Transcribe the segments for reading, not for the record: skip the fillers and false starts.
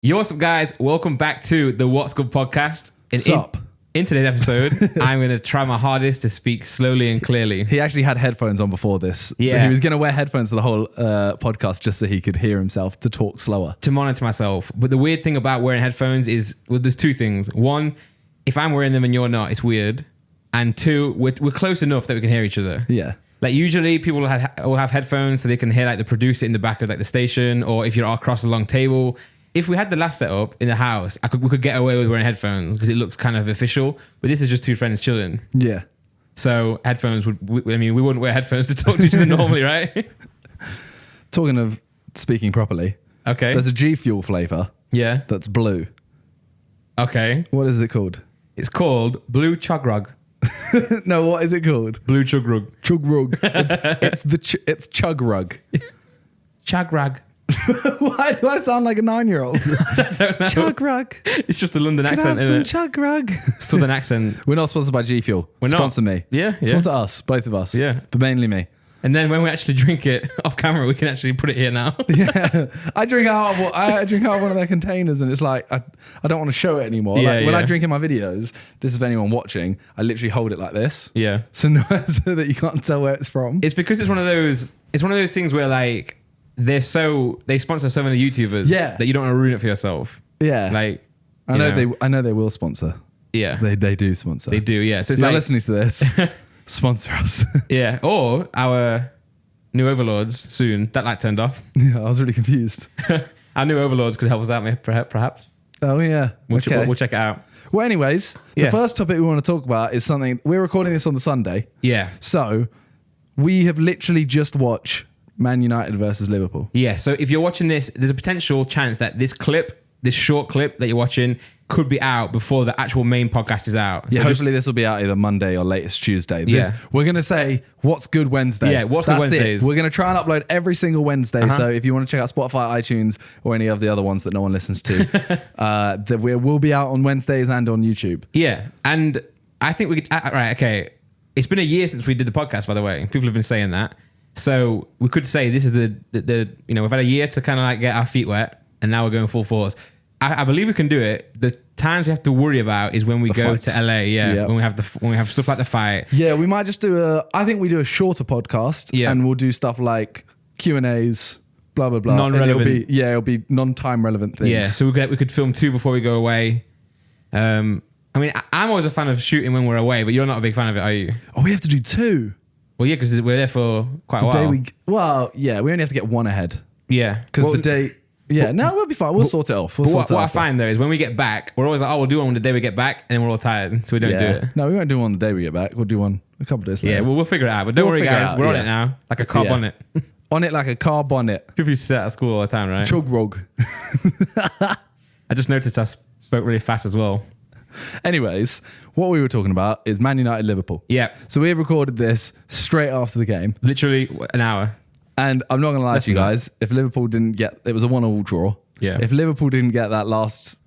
Yo, what's up, guys? Welcome back to the What's Good podcast. In today's episode, I'm going to try my hardest to speak slowly and clearly. He actually had headphones on before this. Yeah. So he was going to wear headphones for the whole podcast just so he could hear himself to talk slower. To monitor myself. But the weird thing about wearing headphones is, well, there's two things. One, if I'm wearing them and you're not, it's weird. And two, we're close enough that we can hear each other. Yeah. Like usually people will have headphones so they can hear like the producer in the back of like the station, or if you're across a long table. If we had the last setup in the house, we could get away with wearing headphones because it looks kind of official. But this is just two friends chilling. Yeah. So headphones we wouldn't wear headphones to talk to each other normally, right? Talking of speaking properly. Okay. There's a G Fuel flavour. Yeah. That's blue. Okay. What is it called? It's called Blue Chugrug. No, what is it called? Blue Chugrug. Chugrug. It's chug rug. Chugrug. Why do I sound like a 9-year-old? Chug rug. It's just a London accent, isn't it? Chug rug. Southern accent. We're not sponsored by G Fuel. We're not. Sponsor me. Yeah. Sponsor us, both of us. Yeah. But mainly me. And then when we actually drink it off camera, we can actually put it here now. Yeah, I drink out of one of their containers, and it's like I don't want to show it anymore. Yeah, like when yeah. I drink in my videos, this is for anyone watching. I literally hold it like this, Yeah. so that you can't tell where it's from. It's because it's one of those things where like they sponsor so many YouTubers that you don't want to ruin it for yourself. Yeah, Like I know they will sponsor. Yeah. They do sponsor. They do, yeah. So it's You're like listening to this. Sponsor us. yeah, or our new overlords soon. That light turned off. Yeah, I was really confused. Our new overlords could help us out, perhaps. Oh yeah, We'll check it out. Well, anyways, Yes. The first topic we want to talk about is something we're recording this on the Sunday. Yeah. So we have literally just watched Man United versus Liverpool. Yeah, so if you're watching this, there's a potential chance that this short clip that you're watching could be out before the actual main podcast is out. Yeah, So hopefully this will be out either Monday or latest Tuesday. We're going to say What's Good Wednesday. Yeah, What's Good Wednesdays. We're going to try and upload every single Wednesday. So if you want to check out Spotify, iTunes, or any of the other ones that no one listens to, we'll be out on Wednesdays and on YouTube. Yeah, and I think we could... right, okay. It's been a year since we did the podcast, by the way. People have been saying that. So we could say this is the we've had a year to kind of like get our feet wet, and now we're going full force. I believe we can do it. The times we have to worry about is when we go to LA. Yeah, when we have stuff like the fight. Yeah, we might just do I think we do a shorter podcast. Yeah, and we'll do stuff like Q&As, blah blah blah. Non-relevant. It'll be non-time relevant things. Yeah, so we could film 2 before we go away. I mean, I'm always a fan of shooting when we're away, but you're not a big fan of it, are you? Oh, we have to do 2. Well, yeah, because we're there for quite a while. We only have to get 1 ahead. Yeah, because the day. Yeah, we'll be fine. We'll sort it off. What I find though is when we get back, we're always like, oh, we'll do one on the day we get back, and then we're all tired, so we don't do it. No, we won't do one on the day we get back. We'll do one a couple of days later. Yeah, we'll figure it out. But don't worry, guys, we're on it now, like a car bonnet. On it like a car bonnet. People used to say that at school all the time, right? Chug rug. I just noticed I spoke really fast as well. Anyways, what we were talking about is Man United Liverpool. Yeah. So we recorded this straight after the game. Literally an hour. And I'm not going to lie to you guys, if Liverpool didn't get... It was a 1-1 draw. Yeah. If Liverpool didn't get that last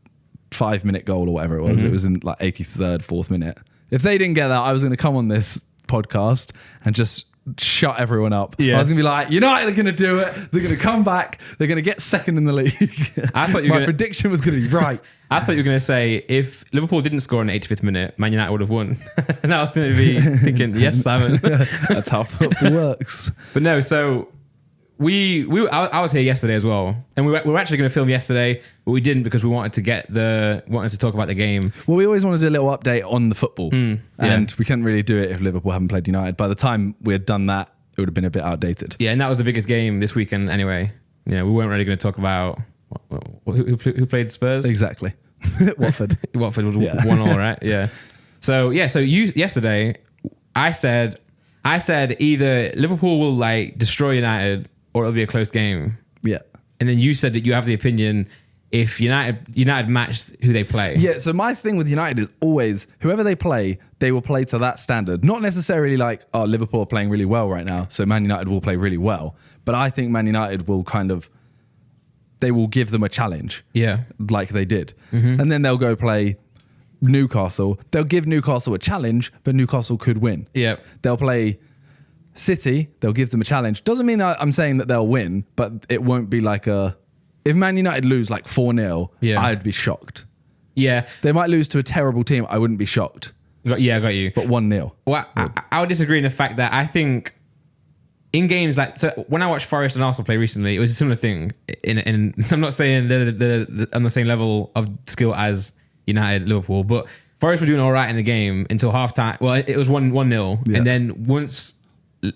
5-minute goal or whatever it was, it was in like 83rd, 4th minute. If they didn't get that, I was going to come on this podcast and just shut everyone up. Yeah. I was going to be like, United are going to do it. They're going to come back. They're going to get second in the league. My prediction was going to be right. I thought you were going to say, if Liverpool didn't score in the 85th minute, Man United would have won. And I was going to be thinking, yes, Simon. That's how football works. But no, so... I was here yesterday as well, and we were actually going to film yesterday, but we didn't because we wanted to talk about the game. Well, we always wanted to do a little update on the football, and we couldn't really do it if Liverpool hadn't played United. By the time we had done that, it would have been a bit outdated. Yeah, and that was the biggest game this weekend anyway. Yeah, we weren't really going to talk about who played Spurs. Exactly, Watford. Watford was 1-1, right? Yeah. So yesterday, I said either Liverpool will like destroy United, or it'll be a close game. Yeah. And then you said that you have the opinion if United matched who they play. Yeah, so my thing with United is always whoever they will play to that standard. Not necessarily like, oh, Liverpool are playing really well right now, so Man United will play really well. But I think Man United will they will give them a challenge. Yeah. Like they did. Mm-hmm. And then they'll go play Newcastle. They'll give Newcastle a challenge, but Newcastle could win. Yeah. They'll play City, they'll give them a challenge. Doesn't mean that I'm saying that they'll win, but it won't be like if Man United lose like 4-0, I'd be shocked. Yeah. They might lose to a terrible team. I wouldn't be shocked. I got you. But 1-0. Well, I would disagree in the fact that I think in games like, so when I watched Forest and Arsenal play recently, it was a similar thing. In I'm not saying they're on the same level of skill as United, Liverpool, but Forest were doing all right in the game until halftime. Well, it was 1-0. And then once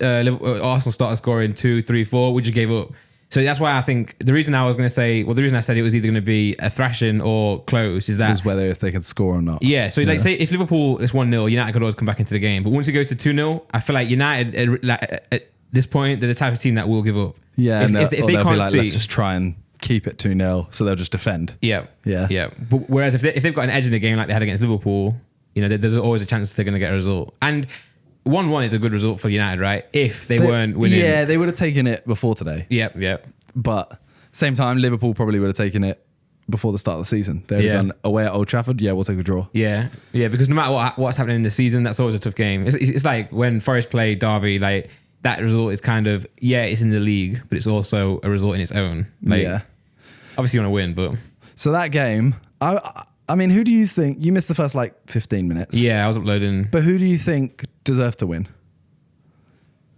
Arsenal started scoring 2, 3, 4, we just gave up. So that's why I think the reason I said it was either going to be a thrashing or close is that... Is whether if they can score or not. Yeah, so like say if Liverpool is 1-0, United could always come back into the game. But once it goes to 2-0, I feel like United, at this point, they're the type of team that will give up. Yeah, if they they'll can't be like, see... let's just try and keep it 2-0, so they'll just defend. Yeah. Yeah. But whereas if they've got an edge in the game like they had against Liverpool, there's always a chance they're going to get a result. And 1-1 is a good result for United, right? If they weren't winning. Yeah, they would have taken it before today. Yep. But same time, Liverpool probably would have taken it before the start of the season. They would have done away at Old Trafford. Yeah, we'll take a draw. Yeah, because no matter what's happening in the season, that's always a tough game. It's like when Forest play Derby, like that result is kind of, it's in the league, but it's also a result in its own. Like, obviously you want to win, but... So that game, I mean, who do you think... You missed the first, 15 minutes. Yeah, I was uploading. But who do you think deserved to win?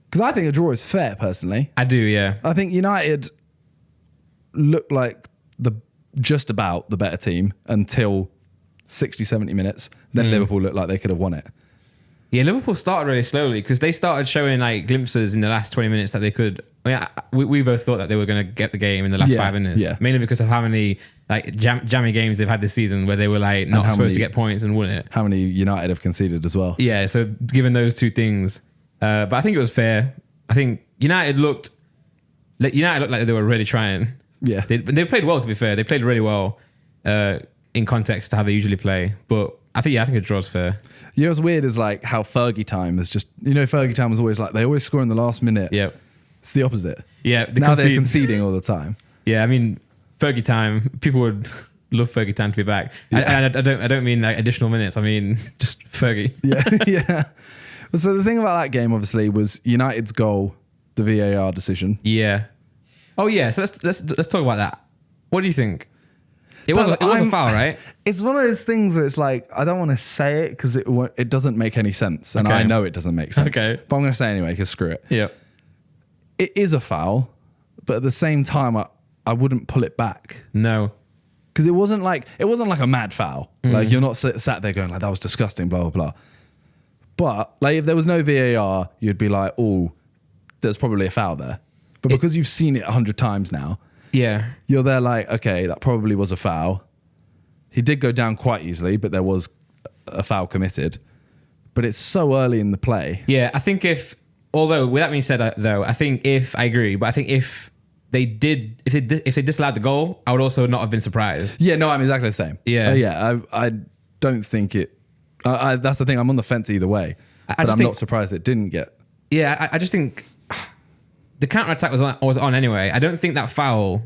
Because I think a draw is fair, personally. I do, yeah. I think United looked like just about the better team until 60, 70 minutes. Then Liverpool looked like they could have won it. Yeah, Liverpool started really slowly because they started showing glimpses in the last 20 minutes that they could... I mean, we both thought that they were going to get the game in the last 5 minutes. Yeah. Mainly because of how many jammy games they've had this season where they were not supposed to get points and won it. How many United have conceded as well. Yeah, so given those two things... but I think it was fair. I think United looked like they were really trying. Yeah. They played well, to be fair. They played really well in context to how they usually play. But I think a draw's fair. What's weird is how Fergie time is just... Fergie time was always they always score in the last minute. Yeah. It's the opposite. Yeah. They're conceding all the time. Yeah, I mean, Fergie time, people would love Fergie time to be back. Yeah. I don't mean additional minutes. I mean, just Fergie. Yeah. So the thing about that game, obviously, was United's goal, the VAR decision. Yeah. Oh yeah. So let's talk about that. What do you think? It was a foul, right? It's one of those things where it's I don't want to say it because it doesn't make any sense, and I know it doesn't make sense. Okay. But I'm going to say it anyway because screw it. Yeah. It is a foul, but at the same time, I wouldn't pull it back. No. Because it wasn't like a mad foul. You're not sat there going that was disgusting, blah blah blah. But if there was no VAR, you'd be oh, there's probably a foul there. But because you've seen it 100 times now, you're there okay, that probably was a foul. He did go down quite easily, but there was a foul committed. But it's so early in the play. Yeah, I think although with that being said, though, I agree, but I think if they disallowed the goal, I would also not have been surprised. Yeah, no, I'm exactly the same. Yeah, I don't think it. That's the thing. I'm on the fence either way, but I'm not surprised it didn't get. Yeah, I just think the counter-attack was on anyway. I don't think that foul,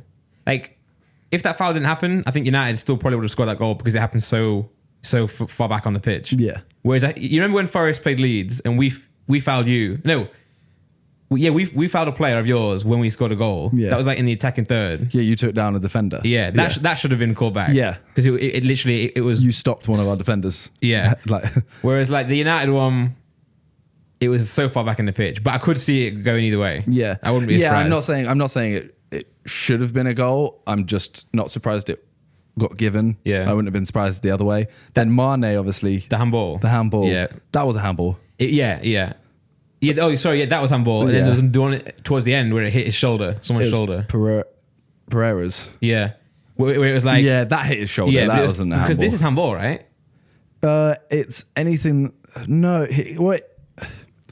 if that foul didn't happen, I think United still probably would have scored that goal because it happened so far back on the pitch. Yeah. Whereas you remember when Forest played Leeds and we fouled you? No. We fouled a player of yours when we scored a goal. Yeah. That was in the attacking third. Yeah, you took down a defender. Yeah, that should have been called back. Yeah. Because it literally was... You stopped one of our defenders. Yeah. Whereas the United one, it was so far back in the pitch. But I could see it going either way. Yeah. I wouldn't be surprised. I'm not saying it should have been a goal. I'm just not surprised it got given. Yeah. I wouldn't have been surprised the other way. Then Mane, obviously... The handball. Yeah. That was a handball. Yeah. Oh, sorry. Yeah, that was handball. And then there was one towards the end where it hit his shoulder, someone's shoulder. Pereira's. Yeah. Where it was yeah, that hit his shoulder. Yeah, that wasn't a handball. Because this is handball, right? It's anything. No, wait.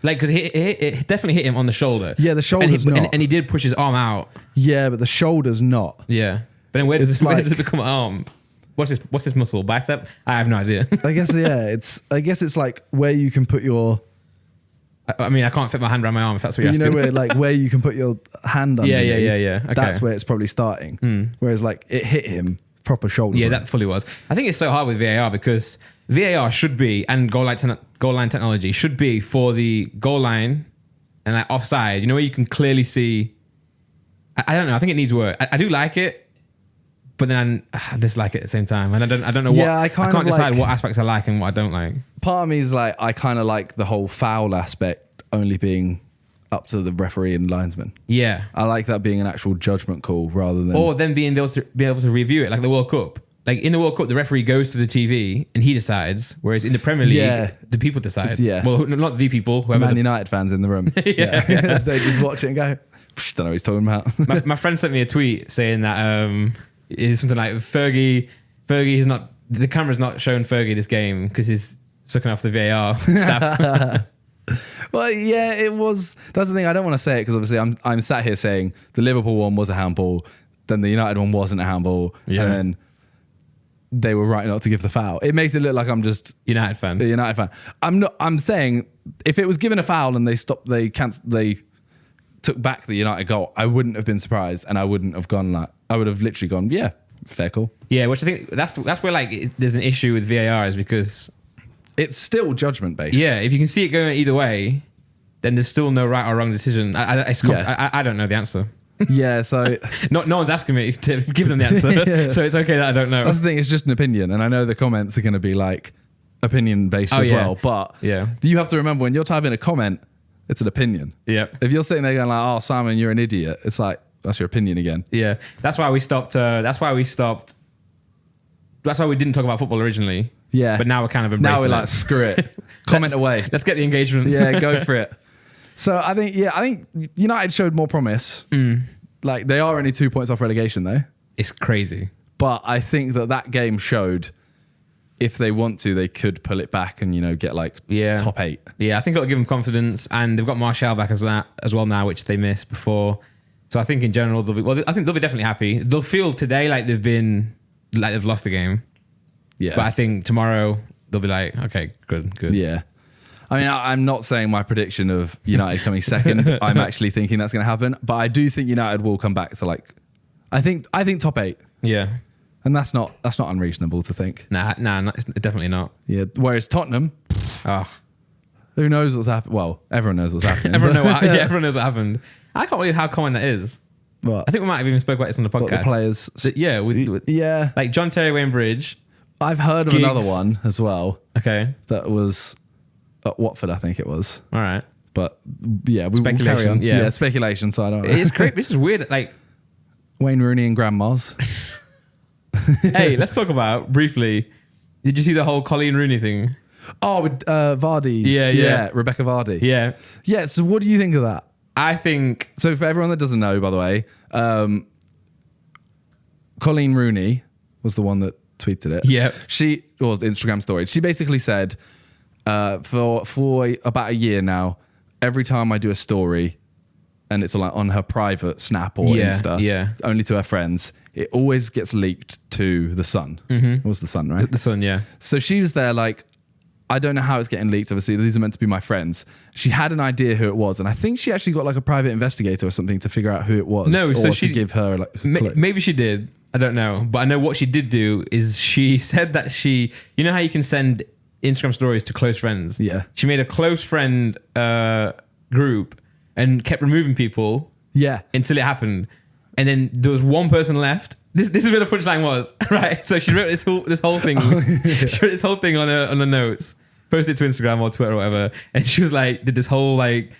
Because it definitely hit him on the shoulder. Yeah, the shoulder's not. And he did push his arm out. Yeah, but the shoulder's not. Yeah. But then where does it become an arm? What's this muscle? Bicep? I have no idea. I guess it's where you can put your... I mean, I can't fit my hand around my arm if that's what you're asking. Where you can put your hand underneath. Yeah. Okay. That's where it's probably starting. Whereas it hit him proper shoulder. Yeah, that fully was. I think it's so hard with VAR because VAR should be, and goal line technology should be for the goal line and offside. Where you can clearly see. I don't know. I think it needs work. I do like it, but then I dislike it at the same time, and I don't know what. Yeah, I can't decide what aspects I like and what I don't like. Part of me is like, I kind of like the whole foul aspect only being up to the referee and linesman. Yeah, I like that being an actual judgment call rather than, or then being able to review it like the World Cup. Like in the World Cup, the referee goes to the TV and he decides, whereas in the Premier League, the people decide. Well, not the people, whoever. Man United fans in the room. Yeah. They just watch it and go, don't know what he's talking about. my friend sent me a tweet saying that it's something like Fergie is not, the camera's not showing Fergie this game because he's sucking off the VAR staff. Well, yeah, it was. That's the thing. I don't want to say it because obviously I'm sat here saying the Liverpool one was a handball, then the United one wasn't a handball, and then they were right not to give the foul. It makes it look like I'm just a United fan. I'm not. I'm saying if it was given a foul and they took back the United goal, I wouldn't have been surprised, and I wouldn't have gone like. I would have literally gone, yeah, fair call. Yeah, which I think that's where like there's an issue with VAR is because it's still judgment based. Yeah, if you can see it going either way, then there's still no right or wrong decision. I don't know the answer. Yeah, so no one's asking me to give them the answer, so it's okay that I don't know. That's the thing; it's just an opinion, and I know the comments are going to be like opinion based as well. But you have to remember when you're typing a comment, it's an opinion. Yeah. If you're sitting there going like, "Oh, Simon, you're an idiot," it's like that's your opinion again. Yeah, that's why we stopped. That's why we didn't talk about football originally. Yeah, but now we're kind of embracing it. Now we're like, screw it, comment away. Let's get the engagement. Yeah, go for it. So I think United showed more promise. Like they are only 2 points off relegation though. It's crazy. But I think that game showed if they want to, they could pull it back and get like top 8. Yeah, I think it'll give them confidence, and they've got Martial back as well now, which they missed before. So I think in general I think they'll be definitely happy. They'll feel today like they've lost the game. Yeah. But I think tomorrow they'll be like, okay, good. Yeah. I mean, I'm not saying my prediction of United coming second. I'm actually thinking that's going to happen, but I do think United will come back to like, I think top 8. Yeah, and that's not unreasonable to think. Nah, it's definitely not. Yeah. Whereas Tottenham, who knows what's happened? Well, everyone knows what's happening. Everyone knows what happened. I can't believe how common that is. What? I think we might have even spoke about this on the podcast. The players. Yeah, like John Terry Wainbridge. I've heard of another one as well. Okay, that was at Watford, I think it was. All right. But yeah, we will carry on. Yeah, speculation. So I don't know. It's great. This is weird. Like Wayne Rooney and grandmas. Hey, let's talk about briefly. Did you see the whole Colleen Rooney thing? Oh, with Vardy's. Yeah. Rebecca Vardy. Yeah. So what do you think of that? I think so. For everyone that doesn't know, by the way, Colleen Rooney was the one that tweeted it. Yeah. The Instagram story. She basically said, for about a year now, every time I do a story and it's like on her private Snap or Insta, only to her friends, it always gets leaked to The Sun. It was The Sun, right? The Sun, yeah. So she's there like, I don't know how it's getting leaked. Obviously, these are meant to be my friends. She had an idea who it was, and I think she actually got like a private investigator or something to figure out who it was. No, so to give her like maybe she did. I don't know, but I know what she did do is she said that you know how you can send Instagram stories to close friends. Yeah, she made a close friend group and kept removing people. Yeah, until it happened, and then there was one person left. This is where the punchline was, right? So she wrote this whole thing. She wrote this whole thing on the notes, posted it to Instagram or Twitter or whatever, and she was like, did this whole like,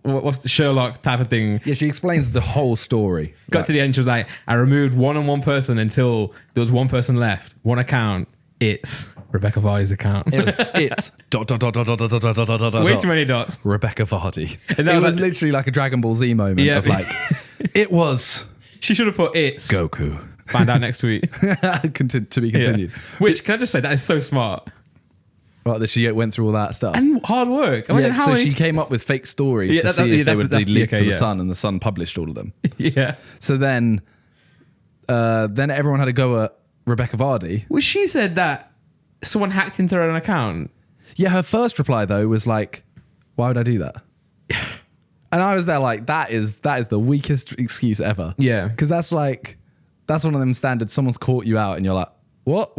what's the Sherlock type of thing? Yeah, she explains the whole story. Got to the end, she was like, I removed one person until there was one person left, one account. It's Rebecca Vardy's account. It's ... Way too many dots. Rebecca Vardy. And that was literally like a Dragon Ball Z moment of like, it was. She should have put it's Goku. Find out next week. To be continued. Yeah. Which, can I just say, that is so smart. Well, that she went through all that stuff. And hard work. She came up with fake stories to see if they would be leaked to The Sun, and The Sun published all of them. Yeah. So then everyone had a go at Rebecca Vardy. Well, she said that someone hacked into her own account. Yeah, her first reply, though, was like, why would I do that? And I was there like, that is the weakest excuse ever. Yeah. Because that's one of them standards. Someone's caught you out and you're like, what?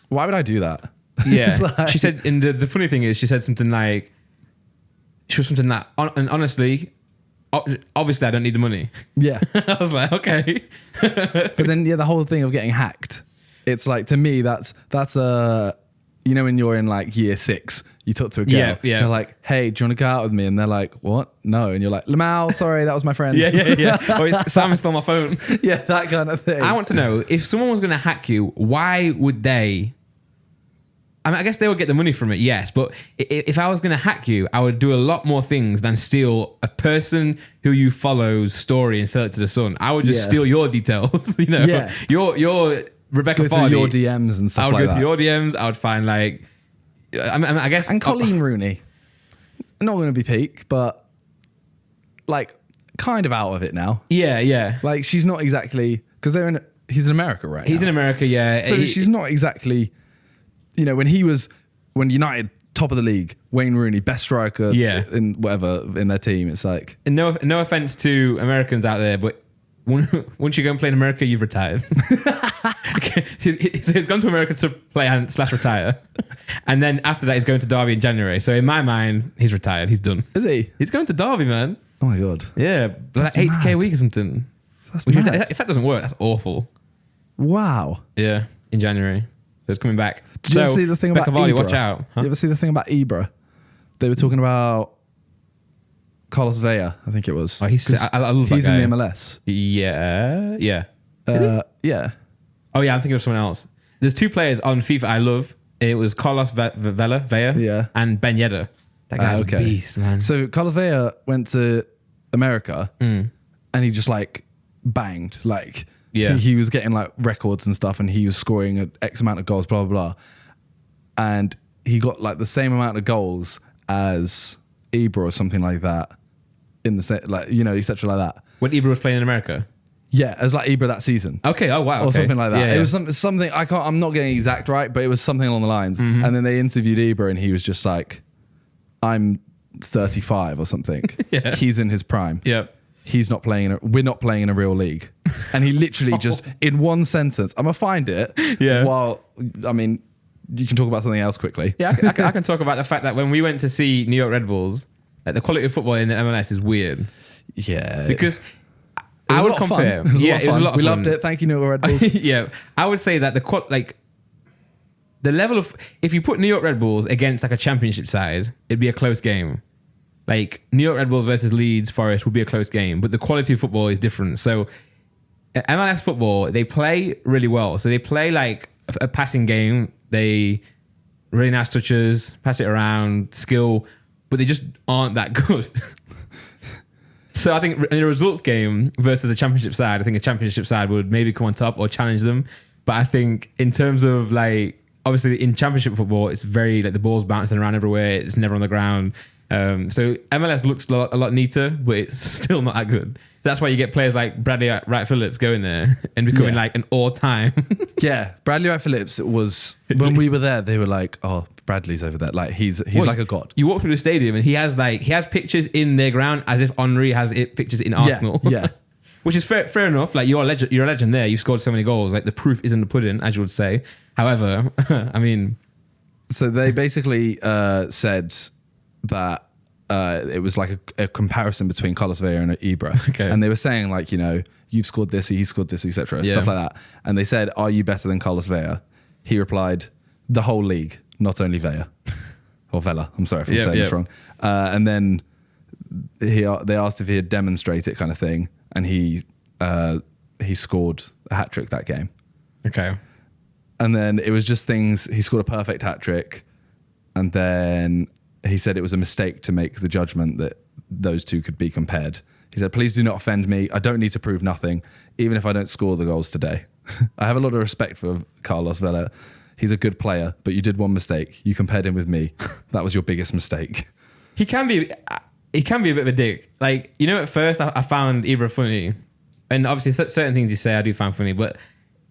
Why would I do that? Yeah. Like, she said, and the funny thing is, she said something like, and honestly, obviously I don't need the money. Yeah. I was like, okay. But then, the whole thing of getting hacked, it's like, to me, that's when you're in like year 6, you talk to a girl, yeah. they're like, hey, do you want to go out with me? And they're like, what? No. And you're like, Lamau, sorry, that was my friend. yeah. Or Sam stole my phone. Yeah, that kind of thing. I want to know, if someone was going to hack you, why would they? I mean, I guess they would get the money from it, yes. But if I was going to hack you, I would do a lot more things than steal a person who you follow's story and sell it to the Sun. I would just steal your details. Yeah. Your Rebecca go Farley. through your DMs and stuff I would like go that. through your DMs. I would find like, I guess. And Colleen Rooney, not going to be peak, but like kind of out of it now. Yeah. Like she's not exactly, because he's in America, right? He's in America, yeah. So she's not exactly, when United top of the league, Wayne Rooney, best striker in whatever in their team. It's like, and no offense to Americans out there, but once you go and play in America, you've retired. So he's gone to America to play and / retire, and then after that, he's going to Derby in January. So in my mind, he's retired. He's done. Is he? He's going to Derby, man. Oh my god. Yeah, like 80K a week or something. That's mad. If that doesn't work, that's awful. Wow. Yeah, in January, so it's coming back. Did you ever see the thing about Varley, Ibra? watch out. Huh? You ever see the thing about Ibra? They were talking about Carlos Vela, I think it was. Oh, I love that he's guy. in the MLS. Yeah. Yeah. Oh yeah, I'm thinking of someone else. There's 2 players on FIFA I love. It was Carlos Vela, and Ben Yedder. That guy's a beast, man. So Carlos Vela went to America and he just like banged. Like he was getting like records and stuff, and he was scoring an X amount of goals, blah, blah, blah. And he got like the same amount of goals as Ibra or something like that in the set, like, etc. like that. When Ibra was playing in America? Yeah, as like Ibra that season. Okay, oh wow. Or something like that. Yeah. It was something, I'm not getting exact right, but it was something along the lines. And then they interviewed Ibra and he was just like, I'm 35 or something. Yeah. He's in his prime. Yep. He's not playing, we're not playing in a real league. And he literally just, in one sentence, I'm going to find it. Yeah. While, I mean, you can talk about something else quickly. Yeah, I can talk about the fact that when we went to see New York Red Bulls, like the quality of football in the MLS is weird. Yeah. Because I would compare. It was a lot of fun. We loved it. Thank you, New York Red Bulls. Yeah. I would say that the level of, if you put New York Red Bulls against like a championship side, it'd be a close game. Like New York Red Bulls versus Leeds Forest would be a close game, but the quality of football is different. So MLS football, they play really well. So they play like a passing game. They really nice touches, pass it around, skill, but they just aren't that good. So I think in a results game versus a championship side, I think a championship side would maybe come on top or challenge them. But I think in terms of like, obviously in championship football, it's very like the ball's bouncing around everywhere. It's never on the ground. So MLS looks a lot neater, but it's still not that good. So that's why you get players like Bradley Wright Phillips going there and becoming like an all-time. Yeah, Bradley Wright Phillips was, when we were there, they were like, oh, Bradley's over there. Like he's like a god. You walk through the stadium and he has pictures in their ground as if Henry has pictures in Arsenal. Yeah. Which is fair enough. Like you're a legend there. You've scored so many goals. Like the proof is in the pudding, as you would say. However, I mean, so they basically said that it was like a comparison between Carlos Vela and Ibra. Okay. And they were saying like, you've scored this, he scored this, etc. Stuff like that. And they said, are you better than Carlos Vela? He replied, the whole league, not only Vela. Or Vela. I'm sorry if I'm saying this wrong. And then they asked if he had demonstrated it kind of thing. And he scored a hat-trick that game. Okay. And then it was just things, he scored a perfect hat-trick. And then he said it was a mistake to make the judgment that those two could be compared. He said, please do not offend me. I don't need to prove nothing, even if I don't score the goals today. I have a lot of respect for Carlos Vela. He's a good player, but you did one mistake. You compared him with me. That was your biggest mistake. He can be a bit of a dick. Like, at first I found Ibra funny. And obviously certain things he say I do find funny, but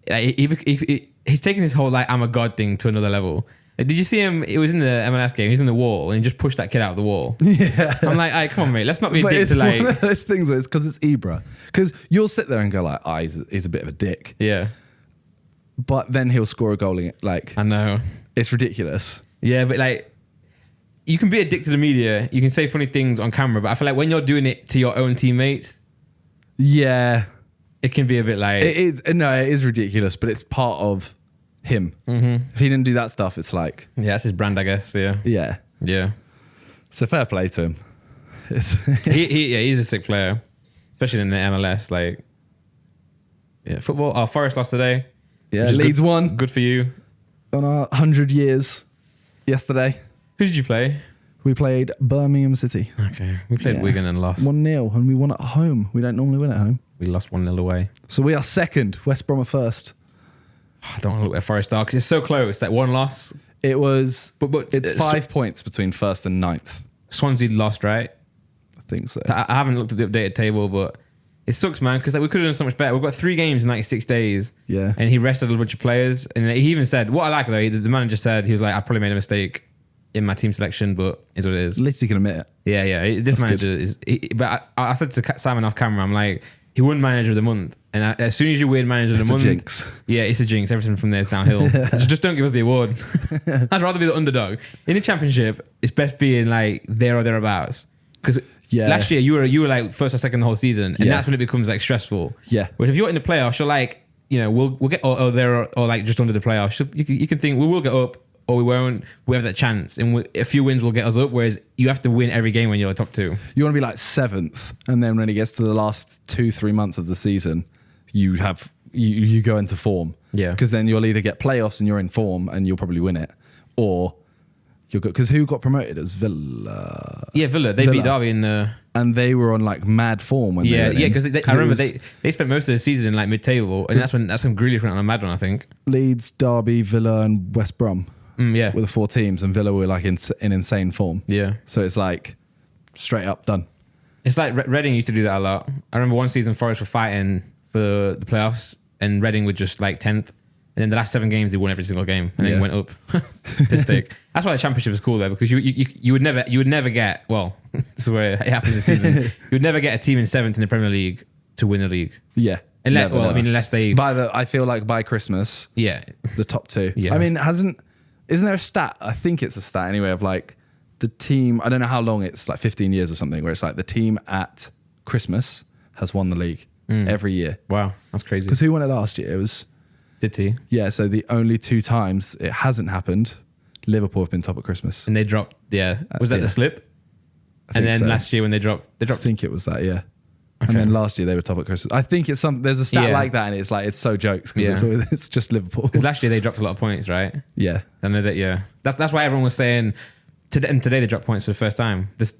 he's taking this whole like I'm a god thing to another level. Like, did you see him? It was in the MLS game. He's in the wall and he just pushed that kid out of the wall. Yeah. I'm like, hey, come on, mate. Let's not be a But dick it's to like. one of those things where it's because it's Ibra. Because you'll sit there and go like, he's a bit of a dick. Yeah. But then he'll score a goal. Like, I know. it's ridiculous. Yeah, but like, you can be addicted to media. You can say funny things on camera, but I feel like when you're doing it to your own teammates, yeah, it can be a bit like it is. No, it is ridiculous, but it's part of him. Mm-hmm. If he didn't do that stuff, it's like that's his brand, I guess. Yeah. So fair play to him. He's a sick player, especially in the MLS. Like, football. Forest lost today. Yeah, Leeds won. Good for you. On our 100 years yesterday. Who did you play? We played Birmingham City. Okay. We played Wigan and lost. 1-0, and we won at home. We don't normally win at home. We lost 1-0 away. So we are second. West Brom are first. I don't want to look where Forest are because it's so close. That one loss. It was... But it's 5 points between first and ninth. Swansea lost, right? I think so. I haven't looked at the updated table, but it sucks, man, because we could have done so much better. We've got 3 games in 96 days. Yeah. And he rested a bunch of players. And he even said, what I like though, the manager said, he was like, I probably made a mistake in my team selection, but it's what it is. At least he can admit it. Yeah. This manager is... But I said to Simon off camera, I'm like, he won manager of the month. And as soon as you win manager of the month... It's a jinx. Yeah, it's a jinx. Everything from there is downhill. Just don't give us the award. I'd rather be the underdog. In the championship, it's best being like there or thereabouts. Because last year, you were like first or second the whole season. And that's when it becomes like stressful. Yeah. Whereas if you're in the playoffs, you're like, we'll get or there or like just under the playoffs. You can think we will get up or we won't. We have that chance. And a few wins will get us up. Whereas you have to win every game when you're top 2. You want to be like 7th. And then when it gets to the last 2-3 months of the season, you go into form. Yeah. Because then you'll either get playoffs and you're in form and you'll probably win it. Or you'll go... Because who got promoted? It was Villa. Yeah, Villa. They beat Derby in the... And they were on like mad form when they went in. Because I remember they spent most of the season in like mid-table. And that's when Grealish went on a mad one, I think. Leeds, Derby, Villa and West Brom. Yeah. Were the 4 teams, and Villa were like in insane form. Yeah. So it's like straight up done. It's like Reading used to do that a lot. I remember one season Forest were fighting for the playoffs and Reading were just like 10th. And then the last 7 games they won every single game and then went up. Piss take. That's why the championship is cool though, because you would never get, well, this is where it happens this season. You would never get a team in 7th in the Premier League to win the league. Yeah. Unless they I feel like by Christmas, the top 2. Yeah. I mean, isn't there a stat? I think it's a stat anyway of like the team, I don't know how long it's, like 15 years or something, where it's like the team at Christmas has won the league every year. Wow, that's crazy. Because who won it last year? It was City. Yeah, so the only 2 times it hasn't happened, Liverpool have been top at Christmas. And they dropped, was that the slip? And then last year when they dropped. I think it was that, yeah. Okay. And then last year they were top at Christmas. I think it's there's a stat like that, and it's like it's so jokes because it's just Liverpool. Because last year they dropped a lot of points, right? Yeah, I know that. Yeah, that's why everyone was saying today they dropped points for the first time because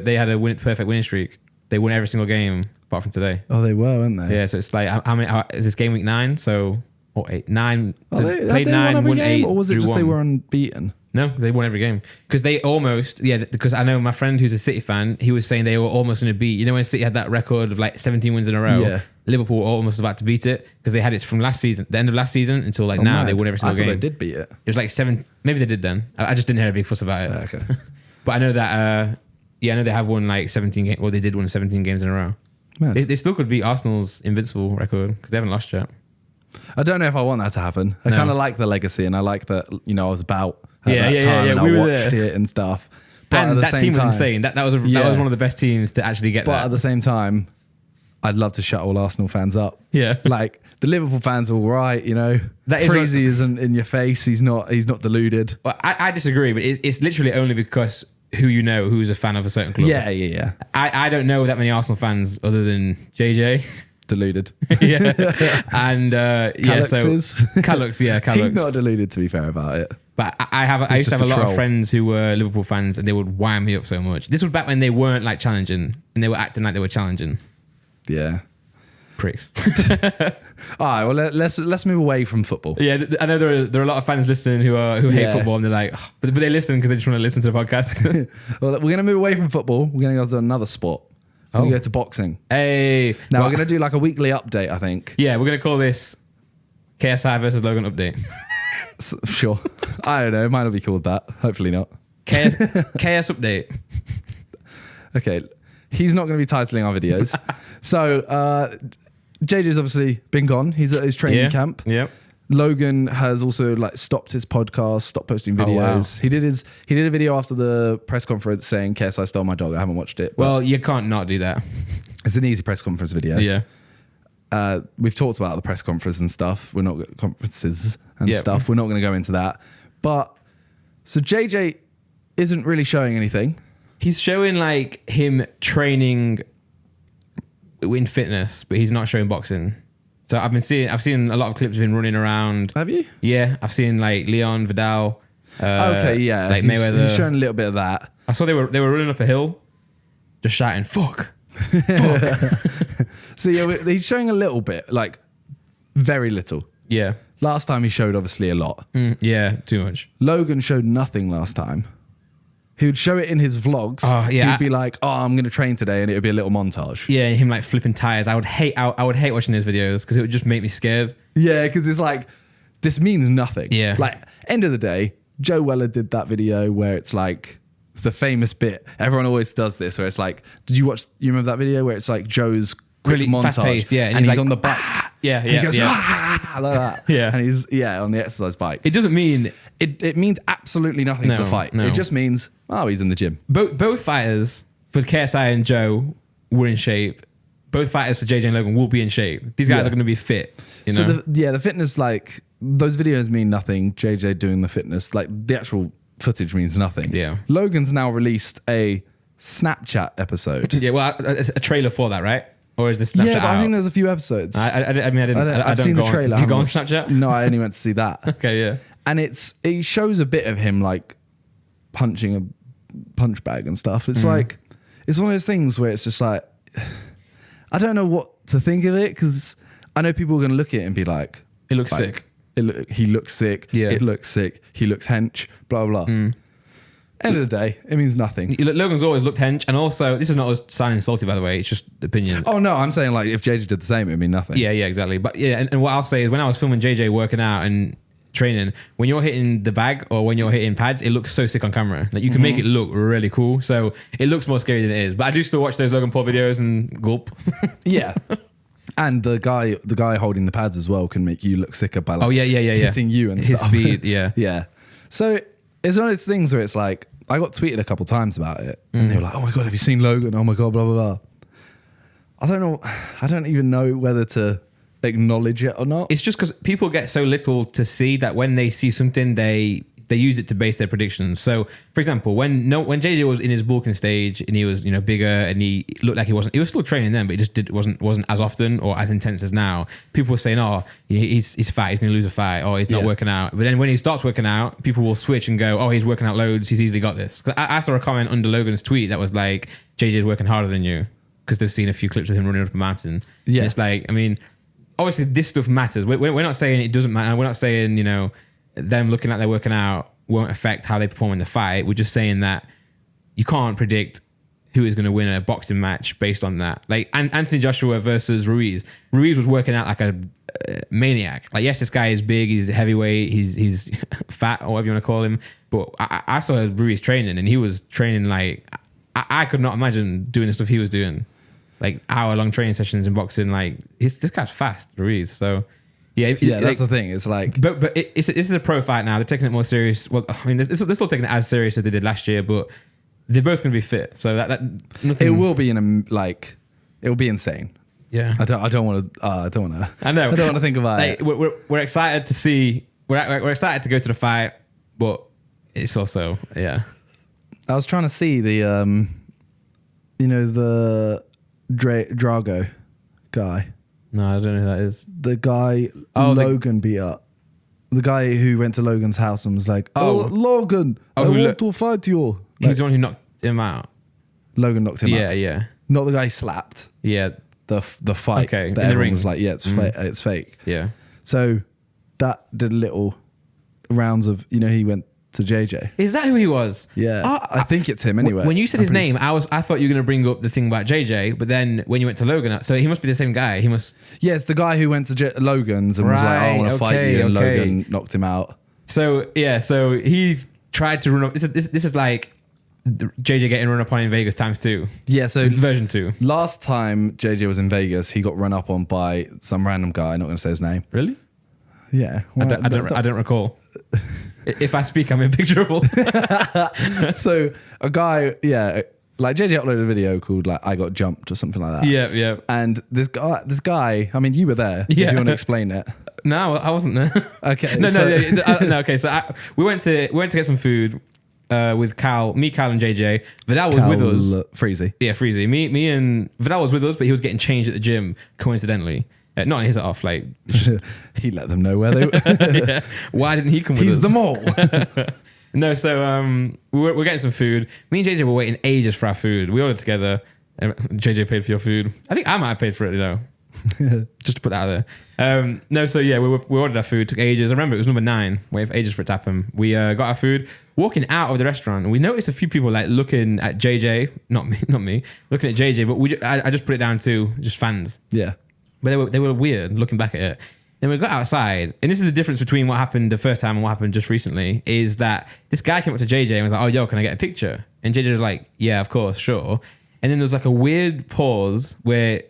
they had a perfect winning streak. They won every single game apart from today. Oh, they were, weren't they? Yeah, so it's like how is this game week 9? So or 8, 9. Played 9, won 8, or was it just 1? They were unbeaten? No, they won every game because they almost because I know my friend who's a City fan, he was saying they were almost going to beat, when City had that record of like 17 wins in a row, Liverpool were almost about to beat it because they had it from last season, the end of last season until like now. Mad. They won every single game. They did beat it. It was like 7, maybe they did then. I just didn't hear a big fuss about it. Okay. But I know that I know they have won like 17 games, or they did win 17 games in a row. They still could beat Arsenal's invincible record because they haven't lost yet. I don't know if I want that to happen. I kind of like the legacy, and I like that I was about at that time, and we I watched it and stuff. But and that team was insane. That was one of the best teams to actually get that. But at the same time, I'd love to shut all Arsenal fans up. Yeah, like the Liverpool fans are all right. Freezy isn't in your face. He's not deluded. Well, I disagree, but it's literally only because who's a fan of a certain club. Yeah. I don't know that many Arsenal fans other than JJ. Deluded. Yeah. And Callux. He's not deluded, to be fair about it. But I used to have a lot of friends who were Liverpool fans, and they would wind me up so much. This was back when they weren't like challenging, and they were acting like they were challenging. Yeah. Pricks. All right, well let's move away from football. Yeah, I know there are a lot of fans listening who hate football, and they're like, but they listen because they just want to listen to the podcast. Well, we're gonna move away from football. We're gonna go to another sport. We're gonna go to boxing. Hey, now we're gonna do like a weekly update, I think. Yeah, we're gonna call this KSI versus Logan update. Sure. I don't know. It might not be called that. Hopefully not. KS update. Okay. He's not going to be titling our videos. So, JJ's obviously been gone. He's at his training camp. Yep. Logan has also like stopped his podcast, stopped posting videos. He did a video after the press conference saying, "KSI stole my dog." I haven't watched it. Well, you can't not do that. It's an easy press conference video. Yeah. We've talked about the press conference and stuff. We're not conferences and stuff. We're not going to go into that. But so JJ isn't really showing anything. He's showing like him training in fitness, but he's not showing boxing. So I've seen a lot of clips of him running around. Have you? Yeah, I've seen like Leon Vidal. Okay, yeah. Like Mayweather. He's showing a little bit of that. I saw they were running up a hill, just shouting "fuck, fuck." So yeah, he's showing a little bit, like very little. Yeah. Last time he showed obviously a lot. Yeah, too much. Logan showed nothing last time. He would show it in his vlogs. Oh, yeah. He'd be like, "Oh, I'm going to train today," and it would be a little montage. Yeah, him like flipping tires. I would hate watching his videos because it would just make me scared. Yeah, because it's like, this means nothing. Yeah. Like, end of the day, Joe Weller did that video where it's like the famous bit. Everyone always does this where it's like, you remember that video where it's like Joe's quick Really montage? fast-paced, yeah. And he's like, on the bike. Yeah, And he goes, yeah. like that. Yeah. And he's, on the exercise bike. It doesn't mean It means absolutely nothing to the fight. No. It just means, he's in the gym. both fighters for KSI and Joe were in shape. Both fighters for JJ and Logan will be in shape. These guys are going to be fit. You know? So the fitness, like those videos mean nothing. JJ doing the fitness, like the actual footage means nothing. Yeah. Logan's now released a Snapchat episode. Yeah, well, a trailer for that, right? Or is this Snapchat Yeah, but out? I think there's a few episodes. I mean, I didn't. I've seen the trailer. Did you go on Haven't watched- Snapchat? No, I only went to see that. Okay, yeah. And it shows a bit of him like punching a punch bag and stuff. It's like, it's one of those things where it's just like, I don't know what to think of it because I know people are going to look at it and be like, It looks sick. He looks sick. Yeah. It looks sick. He looks hench. Blah blah. End of the day, it means nothing. Logan's always looked hench, and also this is not us sounding salty, by the way. It's just opinion. Oh no, I'm saying like if JJ did the same, it'd mean nothing. Yeah, exactly. But yeah, and what I'll say is when I was filming JJ working out and training, when you're hitting the bag or when you're hitting pads, it looks so sick on camera. Like you can make it look really cool. So it looks more scary than it is. But I do still watch those Logan Paul videos and gulp. Yeah. And the guy holding the pads as well can make you look sicker by like hitting you and his stuff. speed. Yeah. Yeah. So it's one of those things where it's like, I got tweeted a couple times about it and they were like, "Oh my God, have you seen Logan? Oh my God, blah, blah, blah." I don't know. I don't even know whether to acknowledge it or not. It's just because people get so little to see that when they see something, they use it to base their predictions. So, for example, when JJ was in his bulking stage and he was bigger and he looked like he was still training then, but he just wasn't as often or as intense as now. People were saying, "Oh, he's fat, he's going to lose a fight," or "He's not working out." But then when he starts working out, people will switch and go, "Oh, he's working out loads, he's easily got this." 'Cause I saw a comment under Logan's tweet that was like, "JJ's working harder than you," because they've seen a few clips of him running up a mountain. Yeah, and it's like, I mean, obviously this stuff matters. We're not saying it doesn't matter. We're not saying them looking at their working out won't affect how they perform in the fight. We're just saying that you can't predict who is going to win a boxing match based on that. Like Anthony Joshua versus Ruiz. Ruiz was working out like a maniac. Like, yes, this guy is big, he's heavyweight, he's fat or whatever you want to call him. But I saw Ruiz training and he was training like, I could not imagine doing the stuff he was doing. Like hour-long training sessions in boxing. Like this guy's fast, Ruiz. So yeah, that's the thing. It's like, but this is a pro fight now. They're taking it more serious. Well, I mean, they're still taking it as serious as they did last year, but they're both going to be fit. So that nothing. It will be it will be insane. Yeah, I don't want to. I don't want to. I know. I don't want to think about it. We're excited to see. We're excited to go to the fight, but it's also I was trying to see the the Drago guy. No, I don't know who that is. The guy Logan beat up. The guy who went to Logan's house and was like, "Oh, Logan, I want to fight you." He's the one who knocked him out. Logan knocked him out. Yeah. Not the guy he slapped. Yeah. The fight. Okay. That in the everyone ring. was like, "Yeah, it's fake." Yeah. So that did little rounds of, he went to JJ. Is that who he was? Yeah. I think it's him anyway. When you said his name, I thought you were going to bring up the thing about JJ, but then when you went to Logan, so he must be the same guy. He must. Yeah, it's the guy who went to Logan's and was like, "I want to fight you," and Logan knocked him out. So he tried to run up. This is like JJ getting run up on in Vegas times 2. Yeah, so version 2. Last time JJ was in Vegas, he got run up on by some random guy. I'm not going to say his name. Really? Yeah. I don't recall. If I speak, I'm impicturable. So a guy, like JJ uploaded a video called like I got jumped or something like that. Yeah. And this guy, I mean, you were there. Yeah. If you want to explain it. No, I wasn't there. Okay. No. Okay. So we went to get some food with Cal, and JJ. Vidal was with us. Freezy. Yeah, Freezy. Me and Vidal was with us, but he was getting changed at the gym coincidentally. Not on his off. Like he let them know where they were. Yeah. Why didn't he come with us? He's the mole. No, so we're getting some food. Me and JJ were waiting ages for our food. We ordered together. JJ paid for your food. I think I might have paid for it, just to put that out there. No, so yeah, we ordered our food. Took ages. I remember it was number 9. Waiting for ages for it to happen. We got our food. Walking out of the restaurant, and we noticed a few people like looking at JJ. Not me. Looking at JJ, but I just put it down to just fans. Yeah. But they were weird looking back at it. Then we got outside, and this is the difference between what happened the first time and what happened just recently, is that this guy came up to JJ and was like, oh, yo, can I get a picture? And JJ was like, yeah, of course, sure. And then there was like a weird pause where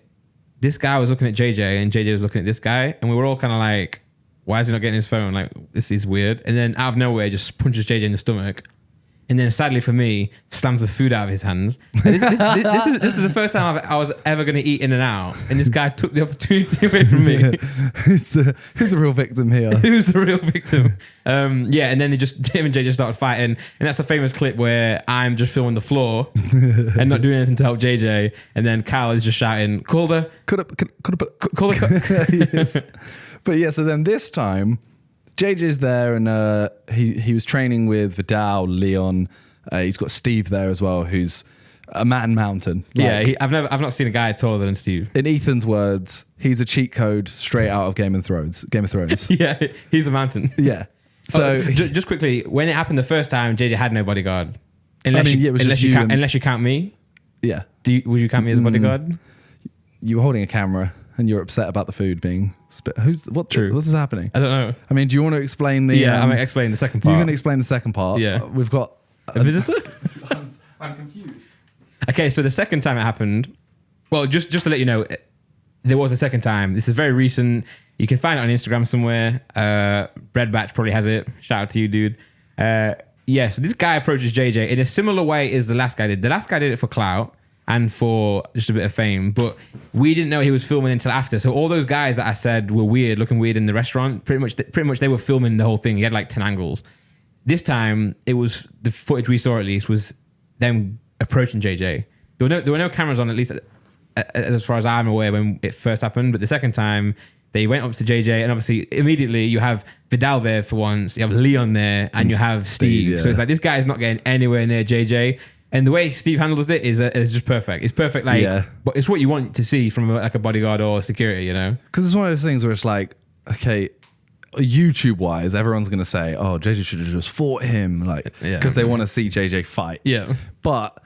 this guy was looking at JJ and JJ was looking at this guy, and we were all kind of like, why is he not getting his phone? Like, this is weird. And then out of nowhere, just punches JJ in the stomach. And then sadly for me, slams the food out of his hands. This is the first time I was ever going to eat In-N-Out. And this guy took the opportunity away from me. Who's the real victim here? Who's the real victim? Yeah, and then him and JJ started fighting. And that's a famous clip where I'm just filming the floor and not doing anything to help JJ. And then Kyle is just shouting, call the... Yes. But yeah, so then this time... JJ's there, and he was training with Vidal, Leon. He's got Steve there as well, who's a man mountain. Like, yeah, I've not seen a guy taller than Steve. In Ethan's words, he's a cheat code straight out of Game of Thrones. Yeah, he's a mountain. Yeah. So just quickly, when it happened the first time, JJ had no bodyguard. Unless you count me. Yeah. Would you count me as a bodyguard? You were holding a camera. And you're upset about the food being spit. What's happening? I don't know. I mean, do you want to explain the... Yeah, I'm going to explain the second part. You're going to explain the second part. Yeah. We've got... A visitor? I'm confused. Okay, so the second time it happened... Well, just to let you know, there was a second time. This is very recent. You can find it on Instagram somewhere. Bread Batch probably has it. Shout out to you, dude. Yeah, so this guy approaches JJ in a similar way as the last guy did. The last guy did it for clout and for just a bit of fame, but we didn't know he was filming until after. So all those guys that I said were weird, looking weird in the restaurant, pretty much they were filming the whole thing. He had like 10 angles. This time, it was the footage we saw at least was them approaching JJ. There were no cameras on, at least as far as I'm aware, when it first happened. But the second time, they went up to JJ, and obviously immediately you have Vidal there for once, you have Leon there, and you have Steve. Yeah. So it's like this guy is not getting anywhere near JJ. And the way Steve handles it is just perfect. It's perfect, but it's what you want to see from a bodyguard or security, you know? Because it's one of those things where it's like, okay, YouTube-wise, everyone's going to say, oh, JJ should have just fought him, because they want to see JJ fight. Yeah. But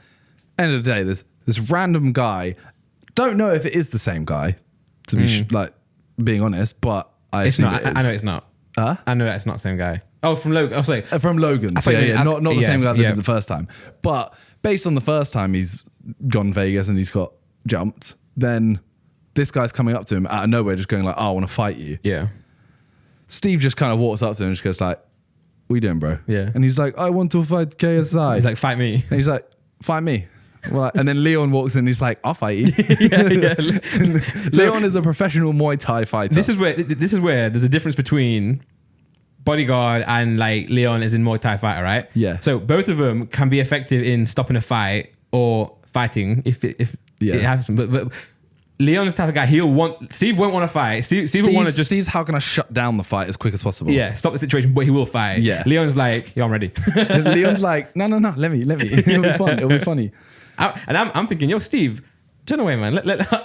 end of the day, there's this random guy. Don't know if it is the same guy, to be being honest, but I assume it is. I know it's not. Huh? I know that's not the same guy. Oh, from Logan. Oh, sorry. From Logan. So not the same guy that did the first time. But based on the first time he's gone Vegas and he's got jumped, then this guy's coming up to him out of nowhere just going like, oh, I want to fight you. Yeah. Steve just kind of walks up to him and just goes like, what are you doing, bro? Yeah. And he's like, I want to fight KSI. He's like, fight me. And he's like, fight me. Well, and then Leon walks in and he's like, I'll fight you. Yeah. Leon is a professional Muay Thai fighter. This is where there's a difference between bodyguard and like Leon is in Muay Thai fighter, right? Yeah. So both of them can be effective in stopping a fight or fighting if it happens. But Leon's the type of guy Steve won't want to fight. Steve will want to just... Steve's how can I shut down the fight as quick as possible? Yeah, stop the situation, but he will fight. Yeah. Leon's like, yo, I'm ready. Leon's like, no, let me. It'll be fun. It'll be funny. I'm thinking, yo, Steve, turn away, man.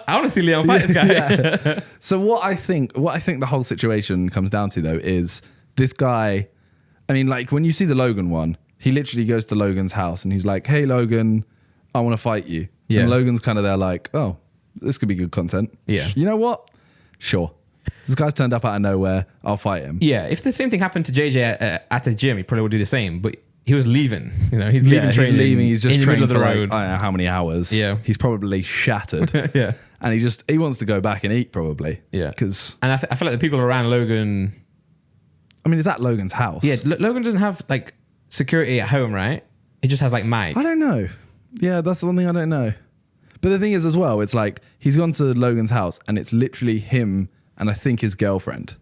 I want to see Leon fight this guy. Yeah. So what I think the whole situation comes down to though is this guy. I mean, like when you see the Logan one, he literally goes to Logan's house and he's like, "Hey, Logan, I want to fight you." Yeah. And Logan's kind of there like, "Oh, this could be good content." Yeah. You know what? Sure. This guy's turned up out of nowhere. I'll fight him. Yeah. If the same thing happened to JJ at the gym, he probably would do the same. But he was leaving. You know, he's leaving training. He's leaving. He's just in the middle of the road. I don't know how many hours. Yeah. He's probably shattered. Yeah. And he wants to go back and eat probably. Yeah. Because I feel like the people around Logan I mean, is that Logan's house? Yeah, Logan doesn't have like security at home, right? He just has like Mike. I don't know. Yeah, that's the one thing I don't know. But the thing is as well, it's like he's gone to Logan's house and it's literally him and I think his girlfriend.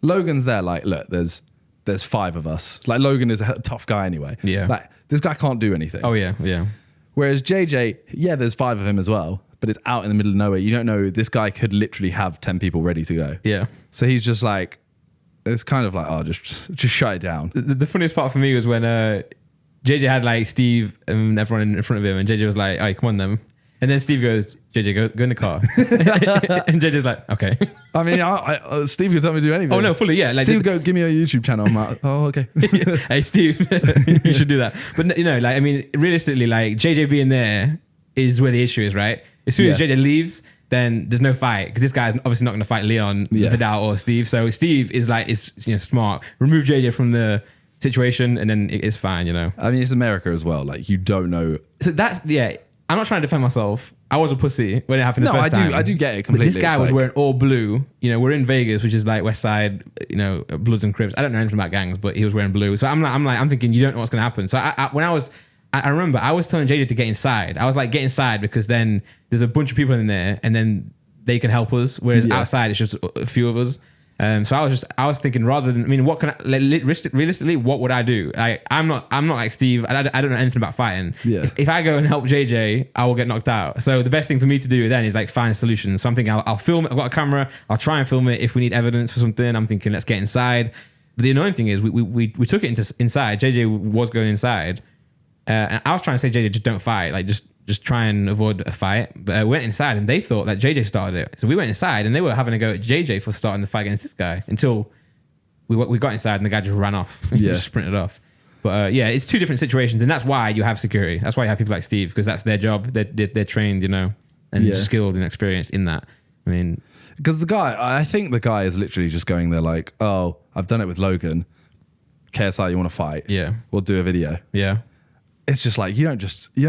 Logan's there like, look, there's 5 of us. Like Logan is a tough guy anyway. Yeah. Like this guy can't do anything. Oh yeah, yeah. Whereas JJ, yeah, there's 5 of him as well, but it's out in the middle of nowhere. You don't know, this guy could literally have 10 people ready to go. Yeah. So he's just like, it's kind of like, oh, just shut it down. The funniest part for me was when JJ had like Steve and everyone in front of him, and JJ was like, "All right, come on then." And then Steve goes, "JJ, go in the car." And JJ's like, "Okay." I mean, Steve could tell me to do anything. Oh no, fully, yeah. Like Steve, go give me a YouTube channel. I'm like, oh, okay. Hey, Steve, you should do that. But you know, like, I mean, realistically, like JJ being there is where the issue is, right? As soon as JJ leaves, then there's no fight because this guy's obviously not going to fight Leon, Vidal, or Steve. So Steve is like, is smart. Remove JJ from the situation, and then it's fine, you know. I mean, it's America as well. Like, you don't know. So that's I'm not trying to defend myself. I was a pussy when it happened the first time. I do get it completely. But this guy was wearing all blue. You know, we're in Vegas, which is like West Side, you know, Bloods and Crips. I don't know anything about gangs, but he was wearing blue. So I'm thinking, you don't know what's going to happen. So I remember I was telling JJ to get inside. I was like, get inside because then there's a bunch of people in there and then they can help us. Whereas outside, it's just a few of us. So I was thinking rather than, I mean, what can I, realistically, what would I do? I'm not like Steve. I don't know anything about fighting. Yeah. If I go and help JJ, I will get knocked out. So the best thing for me to do then is like find a solution. So I'm thinking I'll film it. I've got a camera. I'll try and film it. If we need evidence for something, I'm thinking let's get inside. But the annoying thing is we took it inside. JJ was going inside. And I was trying to say, JJ, just don't fight. Like just try and avoid a fight. But we went inside and they thought that JJ started it. So we went inside and they were having a go at JJ for starting the fight against this guy until we got inside and the guy just ran off. He just sprinted off. But it's 2 different situations, and that's why you have security. That's why you have people like Steve, because that's their job. They're trained, you know, and skilled and experienced in that. I mean, because I think the guy is literally just going there like, oh, I've done it with Logan. KSI, you want to fight? Yeah, we'll do a video. Yeah, it's just like you don't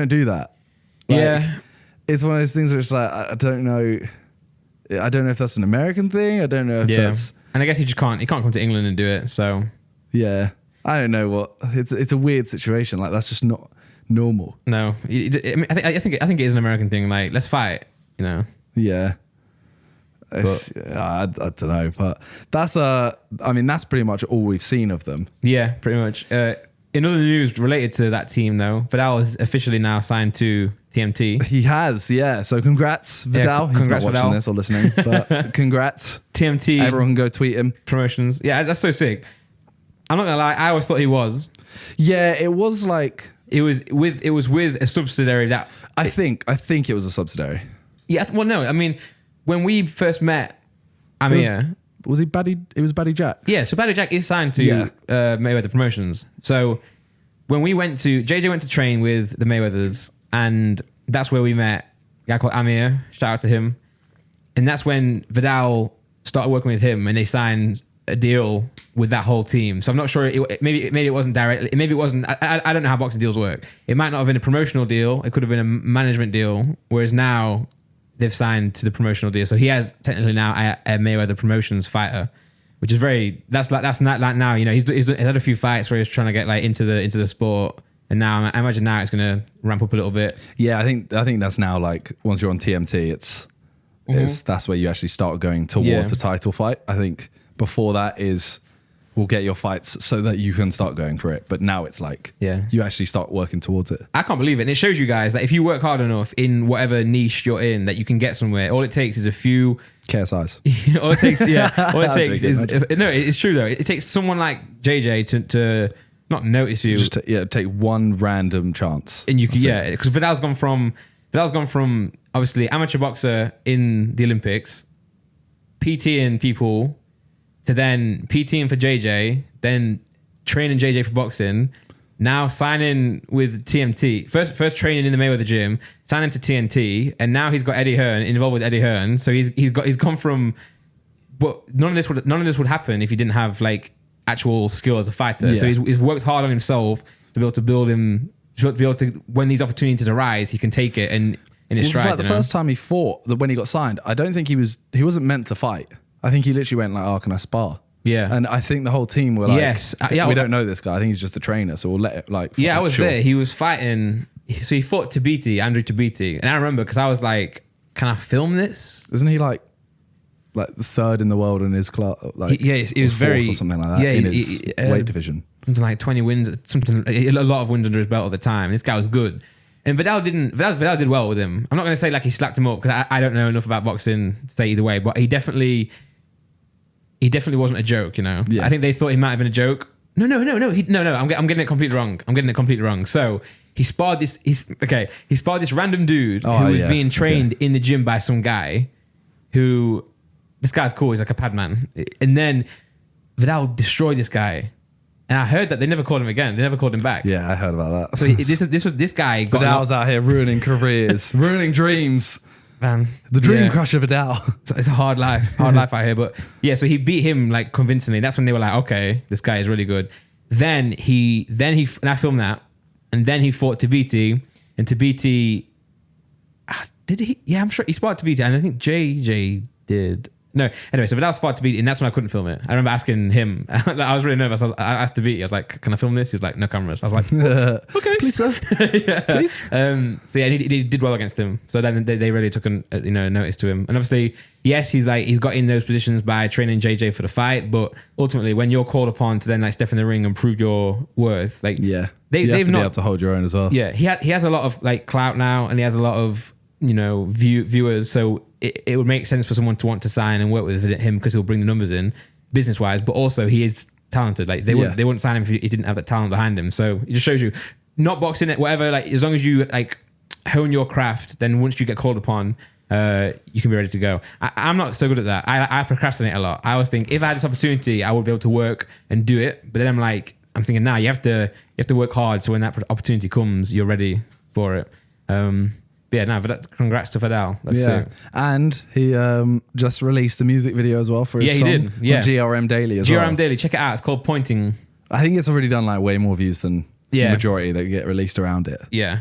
do that. Like, it's one of those things where it's like, I don't know if that's an American thing. I don't know if that's... And I guess he can't come to England and do it, so... Yeah. I don't know what... It's a weird situation. Like, that's just not normal. No. I think it is an American thing. Like, let's fight, you know? Yeah. I don't know, but that's that's pretty much all we've seen of them. Yeah, pretty much. In other news related to that team, though, Vidal is officially now signed to TMT. He has, yeah. So congrats, Vidal. He's not watching this or listening, but congrats. TMT. Everyone can go tweet him. Promotions. Yeah, that's so sick. I'm not gonna lie, I always thought he was. Yeah, it was like it was with a subsidiary that I think it was a subsidiary. Yeah, well, no, I mean, when we first met Amir. Was he Baddy? It was Baddy Jack. Yeah, so Baddy Jack is signed to Mayweather Promotions. So when JJ went to train with the Mayweathers, and that's where we met a guy called Amir. Shout out to him. And that's when Vidal started working with him, and they signed a deal with that whole team. So I'm not sure. Maybe it wasn't directly. Maybe it wasn't. I don't know how boxing deals work. It might not have been a promotional deal. It could have been a management deal. Whereas now they've signed to the promotional deal. So he has technically now a Mayweather Promotions fighter, which is that's not like now, you know, he's had a few fights where he's trying to get like into the sport. And now I imagine now it's going to ramp up a little bit. Yeah, I think that's now like once you're on TMT, it's that's where you actually start going towards a title fight. I think before that we'll get your fights so that you can start going for it. But now it's like, you actually start working towards it. I can't believe it. And it shows you guys that if you work hard enough in whatever niche you're in, that you can get somewhere. All it takes is a few KSIs. all it takes is no, it's true though. It takes someone like JJ to not notice you. Just take one random chance. And you can, because Vidal's gone from obviously amateur boxer in the Olympics, PTing people, to then PTing for JJ, then training JJ for boxing, now signing with TMT. First training in the Mayweather gym, signing to TNT, and now he's got Eddie Hearn, involved with Eddie Hearn. So he's gone from, but none of this would happen if he didn't have like actual skill as a fighter. So he's worked hard on himself to be able to build him, to be able to, when these opportunities arise, he can take it and in his stride. It's like the first time he fought, when he got signed, I don't think he wasn't meant to fight. I think he literally went like, oh, can I spar? Yeah. And I think the whole team were like, Yes. we don't know this guy. I think he's just a trainer. So we'll let it like. Yeah, I was there. He was fighting. So he fought Tabiti, Andrew Tabiti. And I remember because I was like, can I film this? Isn't he like the third in the world in his class? Like, it was very. Or something like that in his weight division. Something like 20 wins, a lot of wins under his belt at the time. This guy was good. And Vidal did well with him. I'm not going to say like he slapped him up because I don't know enough about boxing to say either way, but he definitely wasn't a joke, you know? Yeah. I think they thought he might have been a joke. No. I'm getting it completely wrong. So he sparred this random dude who was being trained in the gym by some guy who, this guy's cool. He's like a pad man. And then Vidal destroyed this guy. And I heard that they never called him again. They never called him back. Yeah, I heard about that. So this guy got Vidal's out here ruining careers, ruining dreams. Man, the dream crusher Vidal. It's a hard life out here. But yeah, so he beat him like convincingly. That's when they were like, okay, this guy is really good. Then he and I filmed that, and then he fought Tabiti, and Tabiti, did he? Yeah, I'm sure he fought Tabiti, and I think JJ did. No, anyway, so Vidal fought Tabiti, and that's when I couldn't film it. I remember asking him, I was really nervous. I asked Tabiti, I was like, can I film this? He was like, no cameras. I was like, okay. Please, sir. Yeah. Please. So yeah, he did well against him. So then they really took notice to him. And obviously, yes, he's got in those positions by training JJ for the fight, but ultimately when you're called upon to then like step in the ring and prove your worth, like you have to be able to hold your own as well. Yeah, he has a lot of like clout now, and he has a lot of viewers. So it would make sense for someone to want to sign and work with him because he'll bring the numbers in business wise, but also he is talented. Like they wouldn't sign him if he didn't have that talent behind him. So it just shows you, not boxing it, whatever. Like as long as you like hone your craft, then once you get called upon, you can be ready to go. I'm not so good at that. I procrastinate a lot. I always think if I had this opportunity, I would be able to work and do it. But then I'm thinking now you have to work hard. So when that opportunity comes, you're ready for it. Congrats to Vidal. That's sick. And he just released a music video as well for his song. He did. Yeah, on GRM Daily as well. GRM Daily, check it out. It's called Pointing. I think it's already done like way more views than the majority that get released around it. Yeah.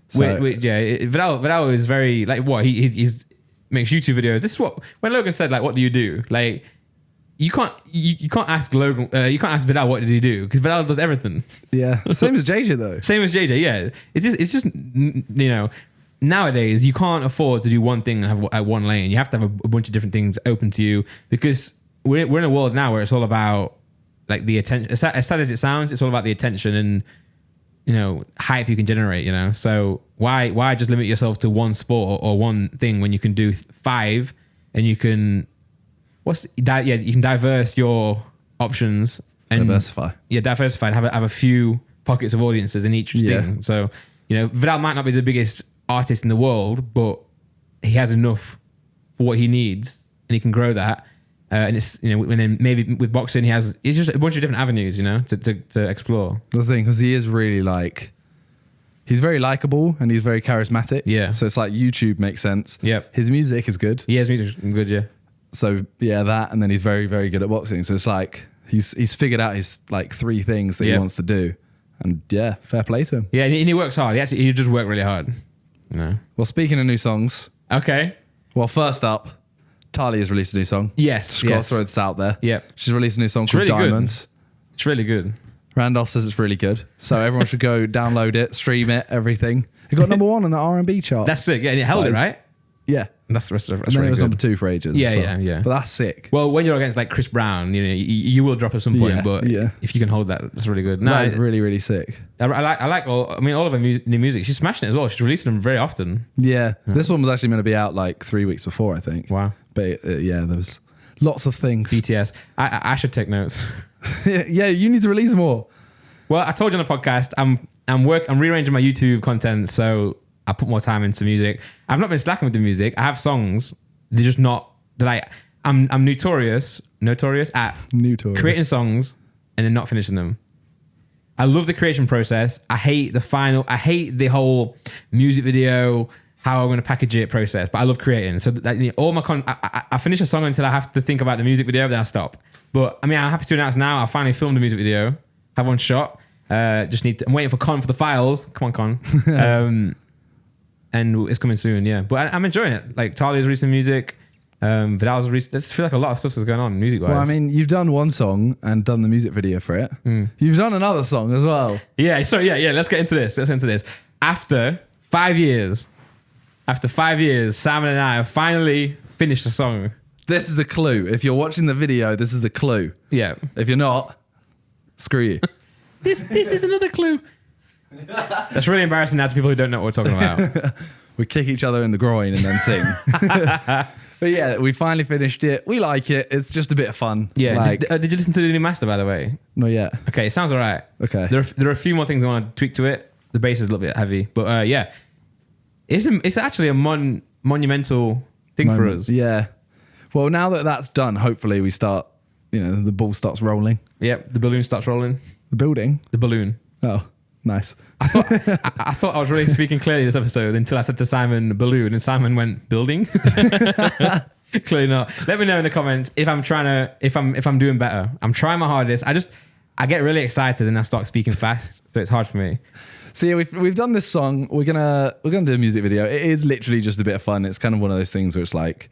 So, Vidal is very like what he's makes YouTube videos. This is what when Logan said like, what do you do? Like you can't ask Logan. You can't ask Vidal what did he do because Vidal does everything. Yeah. Same as JJ though. Same as JJ. Yeah. It's just nowadays you can't afford to do one thing and have one lane. You have to have a bunch of different things open to you because we're in a world now where it's all about like the attention. As sad as it sounds, it's all about the attention and hype you can generate. So why just limit yourself to one sport or one thing when you can do 5 and you can you can diverse your options and diversify. Yeah, diversify and have a few pockets of audiences in each thing. So Vidal might not be the biggest artist in the world, but he has enough for what he needs and he can grow that. And it's, and then maybe with boxing, it's just a bunch of different avenues, to explore. That's the thing, because he is really he's very likable and he's very charismatic. Yeah. So it's like YouTube makes sense. Yep. His music is good. Yeah, his music's good, yeah. So yeah, that, and then he's very, very good at boxing. So it's like, he's figured out his 3 things that he wants to do. And yeah, fair play to him. Yeah, and he works hard. He just worked really hard. Well, speaking of new songs. Okay. Well, first up, Tali has released a new song. Yes. Just got to throw this out there. Yeah. She's released a new song called really Diamonds. Good. It's really good. Randolph says it's really good. So everyone should go download it, stream it, everything. It got number 1 on the R&B chart. That's sick. Yeah, and it held it, right? Yeah. That's the rest of it. And then it was number 2 for ages. Yeah. But that's sick. Well, when you're against like Chris Brown, you will drop at some point. But if you can hold that, that's really good. No, that's really, really sick. I like all of her new music. She's smashing it as well. She's releasing them very often. Yeah. This one was actually meant to be out like 3 weeks before, I think. Wow. But there was lots of things. BTS. I should take notes. Yeah, you need to release more. Well, I told you on the podcast, I'm rearranging my YouTube content, so I put more time into music. I've not been slacking with the music. I have songs. They're just not. They're like I'm notorious at creating songs and then not finishing them. I love the creation process. I hate the whole music video, how I'm going to package it process. But I love creating. So all my I finish a song until I have to think about the music video, then I stop. But I mean, I'm happy to announce now I finally filmed the music video. Have one shot. I'm waiting for Con for the files. Come on, Con. And it's coming soon, yeah. But I'm enjoying it. Like Talia's releasing music. But that was I just feel like a lot of stuff is going on music wise. Well, I mean, you've done one song and done the music video for it. You've done another song as well. Yeah. So yeah. Let's get into this. After 5 years, Simon and I have finally finished the song. This is a clue. If you're watching the video, this is the clue. Yeah. If you're not, screw you. This is another clue. That's really embarrassing now to people who don't know what we're talking about. We kick each other in the groin and then sing. But yeah, we finally finished it. We like it. It's just a bit of fun. Yeah. Like, Did you listen to the new master, by the way? not yet. Okay, it sounds all right. Okay. There are a few more things I want to tweak to it. The bass is a little bit heavy, but yeah, it's actually a monumental thing for us. Yeah. Well, now that that's done, hopefully we start. The ball starts rolling. Yep, the balloon starts rolling. The building. The balloon. Oh, nice. I thought I was really speaking clearly this episode until I said to Simon balloon, and Simon went building. Clearly not. Let me know in the comments if I'm doing better. I'm trying my hardest. I get really excited and I start speaking fast, so it's hard for me. So yeah, we've done this song. We're gonna do a music video. It is literally just a bit of fun. It's kind of one of those things where it's like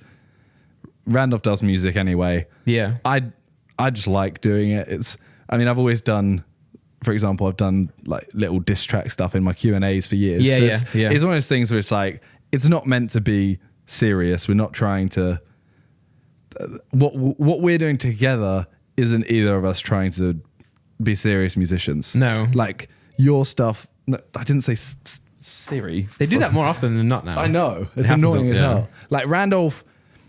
Randolph does music anyway. Yeah. I just like doing it. I've always done, for example, I've done like little diss track stuff in my Q&As for years. Yeah, So yeah. It's one of those things where it's like, it's not meant to be serious. We're not trying to, what we're doing together isn't either of us trying to be serious musicians. No. Like your stuff, no, I didn't say Siri. They do that more often than not now. I know. It's annoying as hell. Like Randolph,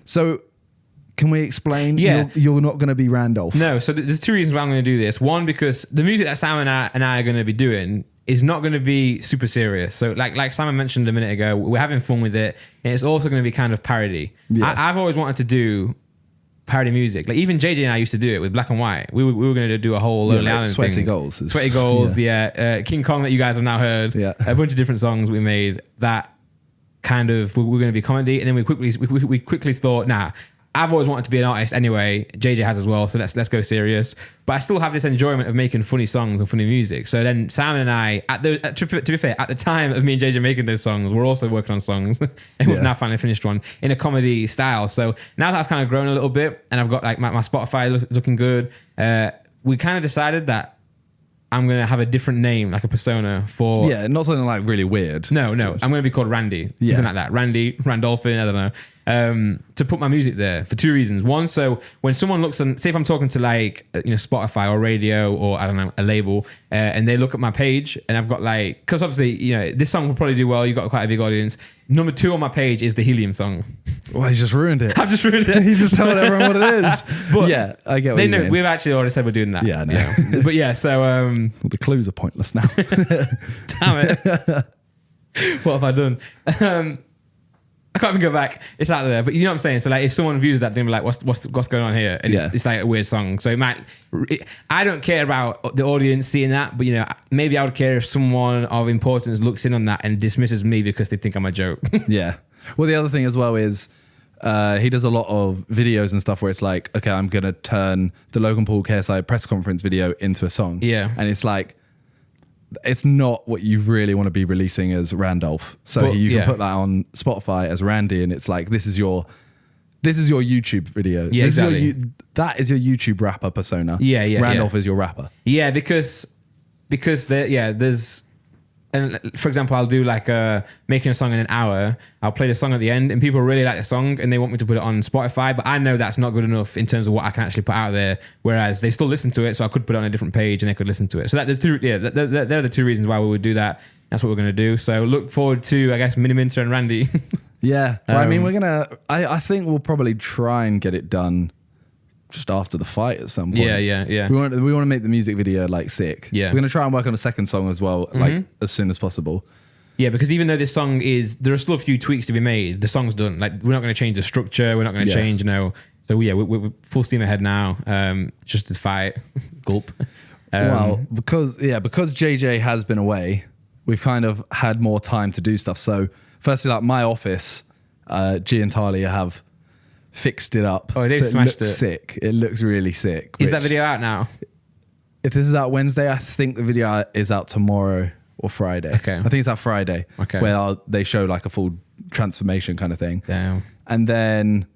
so can we explain? Yeah. You're not going to be Randolph. No, so there's two reasons why I'm going to do this. One, because the music that Simon and I are going to be doing is not going to be super serious. So like Simon mentioned a minute ago, we're having fun with it. And it's also going to be kind of parody. Yeah. I've always wanted to do parody music. Like even JJ and I used to do it with Black and White. We were going to do a whole Lonely Island Sweaty thing. Goals. Sweaty Goals, yeah. King Kong that you guys have now heard. Yeah. A bunch of different songs we made that kind of were going to be comedy. And then we quickly thought, nah, I've always wanted to be an artist anyway. JJ has as well, so let's go serious. But I still have this enjoyment of making funny songs and funny music. So then Simon and I, to be fair, at the time of me and JJ making those songs, we're also working on songs, and we've now finally finished one in a comedy style. So now that I've kind of grown a little bit, and I've got like my Spotify looking good, we kind of decided that I'm gonna have a different name, like a persona for. Yeah, not something like really weird. No, I'm gonna be called Randy, something like that. Randy, Randolphin, I don't know. To put my music there for two reasons. One, so when someone looks on, say if I'm talking to like Spotify or radio or I don't know, a label, and they look at my page and I've got like, because obviously this song will probably do well. You've got quite a big audience. Number 2 on my page is the Helium song. Well, he's just ruined it. I've just ruined it. He just told everyone what it is. But yeah, I get what you mean. We've actually already said we're doing that. Yeah, I know. But yeah, so well, the clues are pointless now. Damn it. What have I done? I can't even go back. It's out there, but you know what I'm saying. So like, if someone views that, they'll be like, "What's going on here?" And it's like a weird song. So I don't care about the audience seeing that, but maybe I would care if someone of importance looks in on that and dismisses me because they think I'm a joke. Yeah. Well, the other thing as well is he does a lot of videos and stuff where it's like, okay, I'm gonna turn the Logan Paul KSI press conference video into a song. Yeah. And it's like, it's not what you really want to be releasing as Randolph. So you can put that on Spotify as Randy, and it's like, this is your YouTube video. Yeah, exactly. That is your YouTube rapper persona. Yeah. Randolph is your rapper. Yeah, because there's. And for example, I'll do like making a song in an hour. I'll play the song at the end, and people really like the song, and they want me to put it on Spotify. But I know that's not good enough in terms of what I can actually put out there. Whereas they still listen to it, so I could put it on a different page, and they could listen to it. So there's two. Yeah, they're the two reasons why we would do that. That's what we're going to do. So look forward to, I guess, Miniminter and Randy. Yeah, well, I mean, we're gonna. I think we'll probably try and get it done just after the fight at some point. Yeah. We want to make the music video like sick. Yeah. We're going to try and work on a second song as well, like as soon as possible. Yeah, because even though this song there are still a few tweaks to be made. The song's done. Like, we're not going to change the structure. We're not going to change, So yeah, we're full steam ahead now. Just to fight. Gulp. Well, because JJ has been away, we've kind of had more time to do stuff. So firstly, like my office, G and Talia have fixed it up. Oh, they've smashed it. Sick. It looks really sick. Is that video out now? If this is out Wednesday, I think the video is out tomorrow or Friday. Okay. I think it's out Friday. Okay. Where they show like a full transformation kind of thing. Damn. And then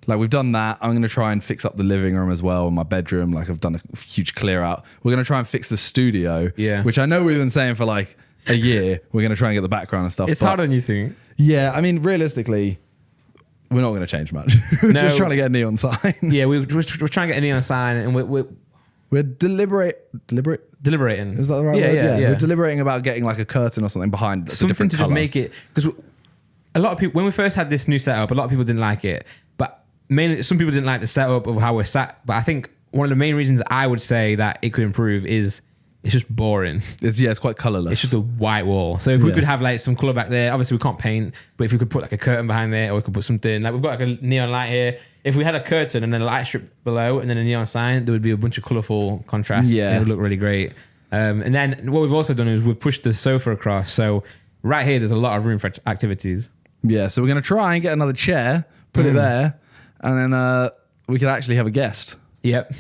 Like we've done that. I'm going to try and fix up the living room as well, and my bedroom. Like I've done a huge clear out. We're going to try and fix the studio, which I know we've been saying for like a year. We're going to try and get the background and stuff. It's harder than you think. Yeah, I mean, realistically, we're not going to change much. We're just trying to get a neon sign. Yeah, we're trying to get a neon sign, and we're deliberating. Is that the right word? Yeah. We're deliberating about getting like a curtain or something behind. Something to colour. Just make it, because a lot of people, when we first had this new setup, a lot of people didn't like it. But mainly, some people didn't like the setup of how we're sat. But I think one of the main reasons I would say that it could improve is it's just boring. It's quite colourless. It's just a white wall. So if we could have like some colour back there, obviously we can't paint, but if we could put like a curtain behind there, or we could put something, like we've got like a neon light here. If we had a curtain and then a light strip below and then a neon sign, there would be a bunch of colourful contrast. Yeah. It would look really great. And then what we've also done is we've pushed the sofa across. So right here, there's a lot of room for activities. Yeah. So we're going to try and get another chair, put it there, and then we could actually have a guest. Yep.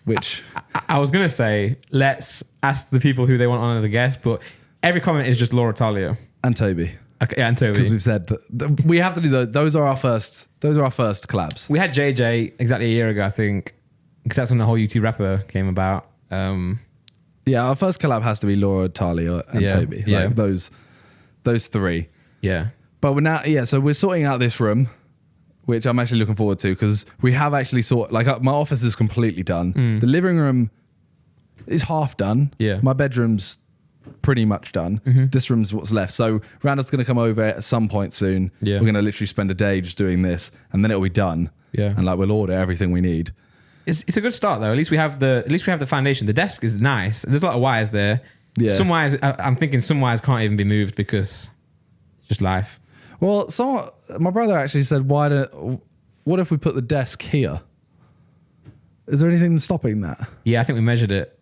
Which I was going to say, let's ask the people who they want on as a guest, but every comment is just Laura Talia. And Toby. Okay, yeah, and Toby. Because we've said that we have to do those. Those are our first collabs. We had JJ exactly a year ago, I think, because that's when the whole YouTube rapper came about. Yeah, our first collab has to be Laura, Talia, and Toby. Like those three. Yeah. But we're now, so we're sorting out this room, which I'm actually looking forward to, because we have actually my office is completely done. The living room is half done. Yeah. My bedroom's pretty much done. This room's what's left. So Randall's going to come over at some point soon. Yeah. We're going to literally spend a day just doing this, and then it'll be done. Yeah. And like we'll order everything we need. It's a good start though. At least we have the foundation. The desk is nice. There's a lot of wires there. Yeah. Some wires, I'm thinking some wires can't even be moved because it's just life. Well, my brother actually said, what if we put the desk here? Is there anything stopping that? Yeah, I think we measured it.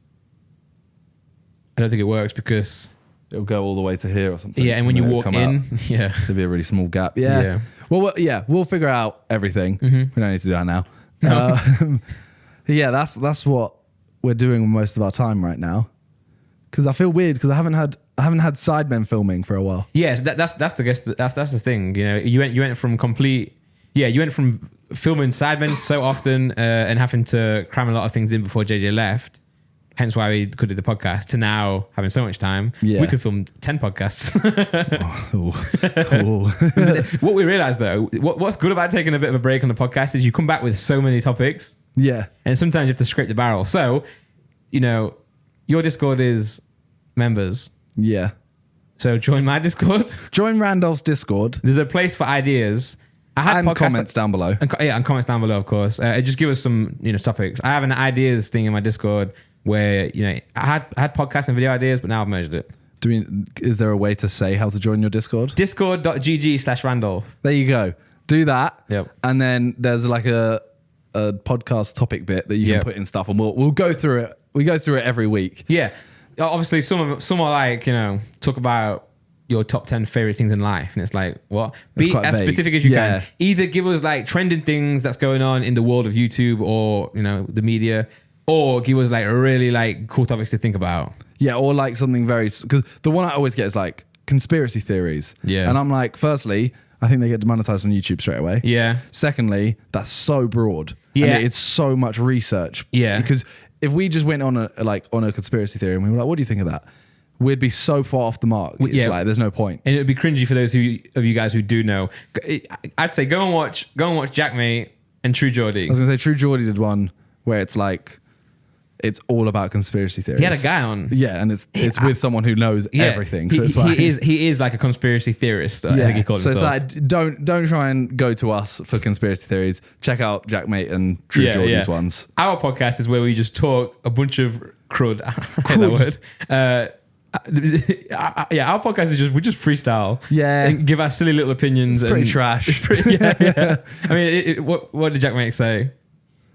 I don't think it works because it'll go all the way to here or something. Yeah, and when you walk in, there'll be a really small gap. Yeah. Well, we'll figure out everything. We don't need to do that now. No. Yeah, that's what we're doing most of our time right now. Because I feel weird because I haven't had Sidemen filming for a while. Yes, that's the thing. You know, you went from filming Sidemen so often and having to cram a lot of things in before JJ left. Hence why we could do the podcast, to now having so much time. Yeah. We could film 10 podcasts. What we realized though, what's good about taking a bit of a break on the podcast is you come back with so many topics. Yeah. And sometimes you have to scrape the barrel. So, you know, your Discord is members. Yeah. So join my Discord. Join Randolph's Discord. There's a place for ideas. And comments down below. And comments down below, of course. Just give us some, topics. I have an ideas thing in my Discord where, I had podcast and video ideas, but now I've merged it. Is there a way to say how to join your Discord? Discord.gg/Randolph. There you go. Do that. Yep. And then there's like a podcast topic bit that you can put in stuff, and we'll go through it. We go through it every week. Yeah. Obviously, some are like, talk about your top 10 favorite things in life. And it's like, what? Be as vague. Specific as you can. Either give us like trending things that's going on in the world of YouTube or, the media, or give us like really like cool topics to think about. Yeah. Or like something because the one I always get is like conspiracy theories. Yeah. And I'm like, firstly, I think they get demonetized on YouTube straight away. Yeah. Secondly, that's so broad. Yeah. And it's so much research. Yeah. Because if we just went on a conspiracy theory and we were like, what do you think of that? We'd be so far off the mark. It's like there's no point. And it would be cringy for those of you guys who do know. I'd say go and watch Jackmate and True Geordie. I was gonna say True Geordie did one where it's like it's all about conspiracy theories. He had a guy on. Yeah, and it's with someone who knows everything. So it's like he is like a conspiracy theorist. I think he called himself. So it's like don't try and go to us for conspiracy theories. Check out Jackmate and True Geordie's ones. Our podcast is where we just talk a bunch of crud. I hate that word. Our podcast is we just freestyle. Yeah, and give our silly little opinions. It's pretty trash. It's pretty, yeah. I mean, what did Jackmate say?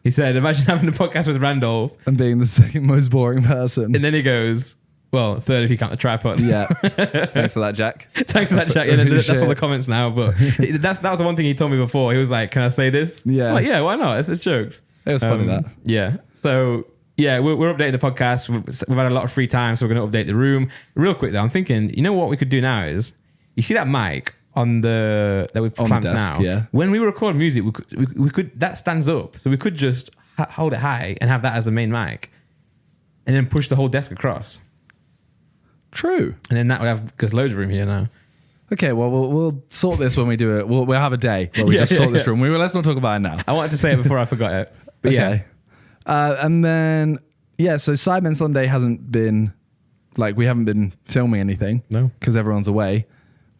He said, imagine having a podcast with Randolph and being the second most boring person. And then he goes, well, third if you count the tripod. Yeah. Thanks for that, Jack. Thanks for that, Jack. And that's all the comments now. But that was the one thing he told me before. He was like, can I say this? Yeah. I'm like, yeah, why not? It's jokes. It was funny that. Yeah. So, yeah, we're updating the podcast. We've had a lot of free time, so we're going to update the room. Real quick, though, I'm thinking, you know what we could do now is, you see that mic? on that we clamped desk, now. yeah. When we record music, we could that stands up, so we could just hold it high and have that as the main mic, and then push the whole desk across. True. And then that would have because loads of room here now. Okay, well, we'll sort this when we do it. We'll have a day where we just sort this room. Let's not talk about it now. I wanted to say it before I forgot it. But okay. And then, so Sidemen Sunday hasn't been, we haven't been filming anything. No. Because everyone's away.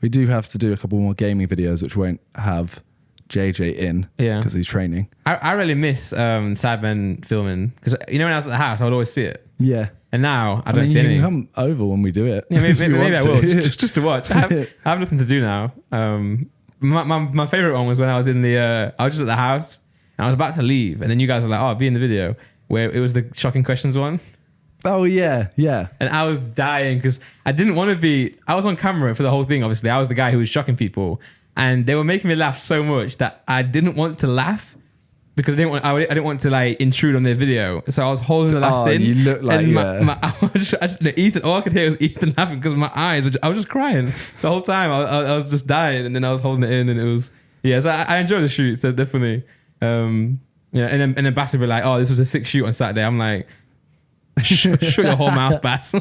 We do have to do a couple more gaming videos, which won't have JJ in. Yeah. Because he's training. I really miss Sidemen filming. Because, when I was at the house, I would always see it. Yeah. And now I don't see you anything. can come over when we do it. Yeah, maybe I will. just to watch. I have nothing to do now. My favorite one was when I was I was just at the house and I was about to leave, and then you guys were like, "Oh, be in the video," where it was the shocking questions one. Oh yeah, yeah. And I was dying because I didn't want to be. I was on camera for the whole thing. Obviously, I was the guy who was shocking people, and they were making me laugh so much that I didn't want to laugh. Because I didn't want to intrude on their video, so I was holding the laughs in. You look like Ethan. All I could hear was Ethan laughing because my eyes. I was just crying the whole time. I was just dying, and then I was holding it in, and it was So I enjoy the shoot. So definitely, And then Bass would be like, "Oh, this was a sick shoot on Saturday." I'm like, "Shut your whole mouth, Bass."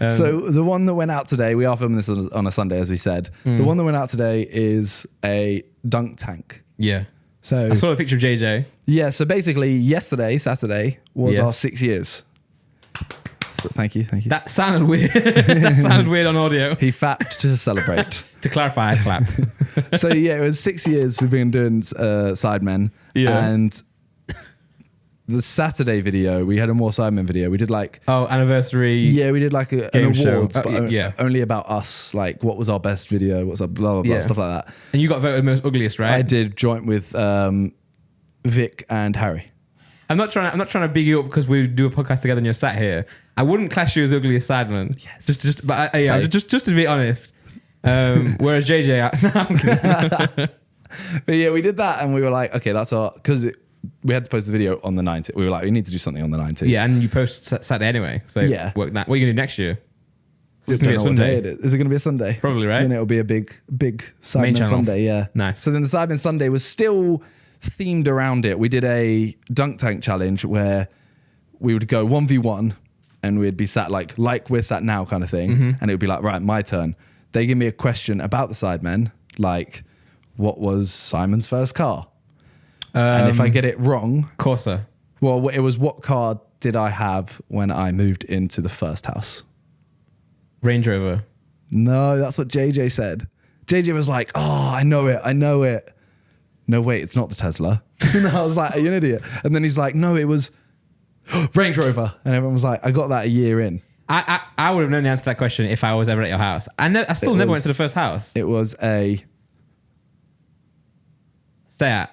So the one that went out today, we are filming this on a Sunday, as we said. The one that went out today is a dunk tank. Yeah. So I saw the picture of JJ. Yeah, so basically Saturday, was our 6 years. So thank you. That sounded weird. That sounded weird on audio. He fapped to celebrate. To clarify, I clapped. So it was 6 years we've been doing Sidemen. Yeah. And the Saturday video, we had a more Sidemen video. We did anniversary. Yeah, we did an awards, but only about us. What was our best video? What's our blah blah blah, stuff like that. And you got voted most ugliest, right? I did, joint with Vic and Harry. I'm not trying to big you up because we do a podcast together and you're sat here. I wouldn't class you as ugly as Sidemen. Yes. Just to be honest. Whereas JJ, I'm kidding. But yeah, we did that and we were like, okay, that's our, because we had to post the video on the 19th. We were like, we need to do something on the 19th. Yeah, and you post Saturday anyway. So work that. What are you going to do next year? It's going to be a Sunday. Is it going to be a Sunday? Probably, right? Then it'll be a big Sidemen Sunday, yeah. Nice. So then the Sidemen Sunday was still themed around it. We did a dunk tank challenge where we would go 1v1 and we'd be sat like we're sat now kind of thing. Mm-hmm. And it would be like, right, my turn. They give me a question about the Sidemen, like, what was Simon's first car? And if I get it wrong... Corsa. Well, it was what car did I have when I moved into the first house? Range Rover. No, that's what JJ said. JJ was like, oh, I know it. No, wait, it's not the Tesla. And I was like, are you an idiot? And then he's like, no, it was Range Rover. And everyone was like, I got that a year in. I would have known the answer to that question if I was ever at your house. I still never went to the first house. It was a... Seat.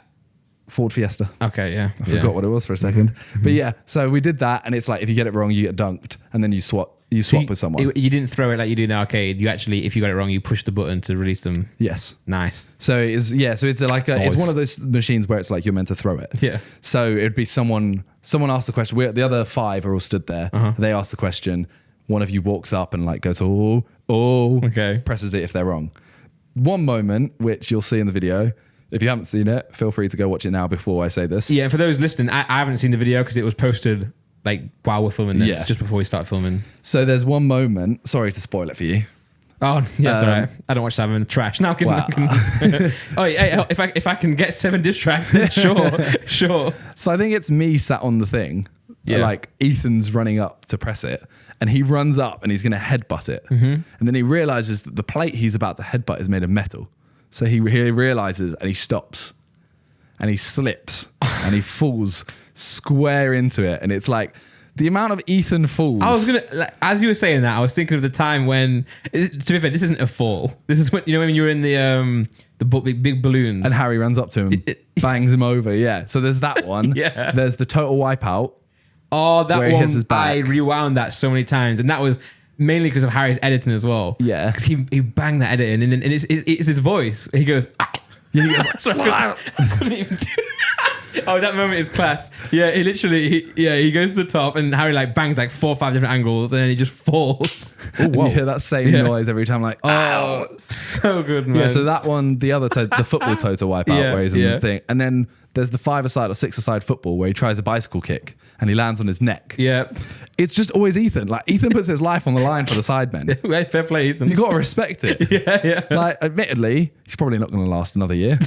Ford Fiesta. Okay, yeah. I forgot what it was for a second. Mm-hmm. But yeah, so we did that, and it's like if you get it wrong, you get dunked, and then you swap with someone. You didn't throw it like you do in the arcade. You actually, if you got it wrong, you push the button to release them. Yes. Nice. So it's it's one of those machines where it's like you're meant to throw it. Yeah. So it'd be someone asked the question. The other five are all stood there. Uh-huh. They ask the question. One of you walks up and goes, oh, okay, presses it if they're wrong. One moment, which you'll see in the video. If you haven't seen it, feel free to go watch it now before I say this. Yeah, and for those listening, I haven't seen the video because it was posted while we're filming this, just before we start filming. So there's one moment, sorry to spoil it for you. Oh, yeah, all right. I don't watch Sidemen in the trash. Now if I can get 7 diss tracks, then sure. So I think it's me sat on the thing. Yeah. Ethan's running up to press it. And he runs up and he's going to headbutt it. Mm-hmm. And then he realizes that the plate he's about to headbutt is made of metal. So he realizes and he stops and he slips and he falls square into it. And it's like the amount of Ethan falls. I was as you were saying that, I was thinking of the time when, to be fair, this isn't a fall. This is when you're in the big balloons. And Harry runs up to him, bangs him over. Yeah. So there's that one. Yeah. There's the total wipeout. Oh, that one, I rewound that so many times. And that was mainly because of Harry's editing as well. Yeah. Because he banged that edit in and it's his voice. He goes, ah. Yeah, he goes, I couldn't even do it. Oh, that moment is class. Yeah, he goes to the top and Harry like bangs like 4 or 5 different angles and then he just falls. And you hear that same noise every time, like, oh, so good, man. Yeah, so that one, the other, the football total wipeout where he's in the thing. And then there's the 5-a-side or 6-a-side football where he tries a bicycle kick and he lands on his neck. Yeah. It's just always Ethan. Like, Ethan puts his life on the line for the Sidemen. Yeah, fair play, Ethan. You got to respect it. Yeah. Like, admittedly, he's probably not going to last another year.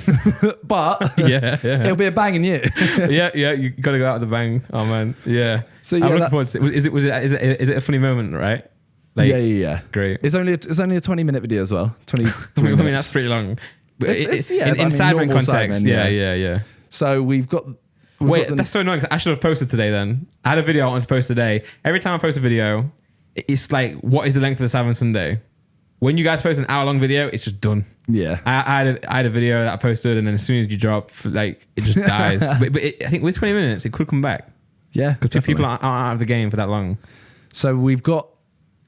But it'll be a banging year. Yeah, you got to go out with a bang. Oh, man. Yeah. So, I'm looking forward to it. Is it a funny moment, right? Like, yeah. Great. It's only a 20-minute video as well. 20 minutes. I mean, that's pretty long. It's in Sidemen context. Sidemen, Yeah. So we've got... Wait, that's so annoying. I should have posted today then. I had a video I wanted to post today. Every time I post a video, it's like, what is the length of the Sabbath Sunday? When you guys post an hour-long video, it's just done. Yeah. I had a video that I posted, and then as soon as you drop, like, it just dies. but I think with 20 minutes, it could come back. Yeah, because people aren't out of the game for that long. So we've got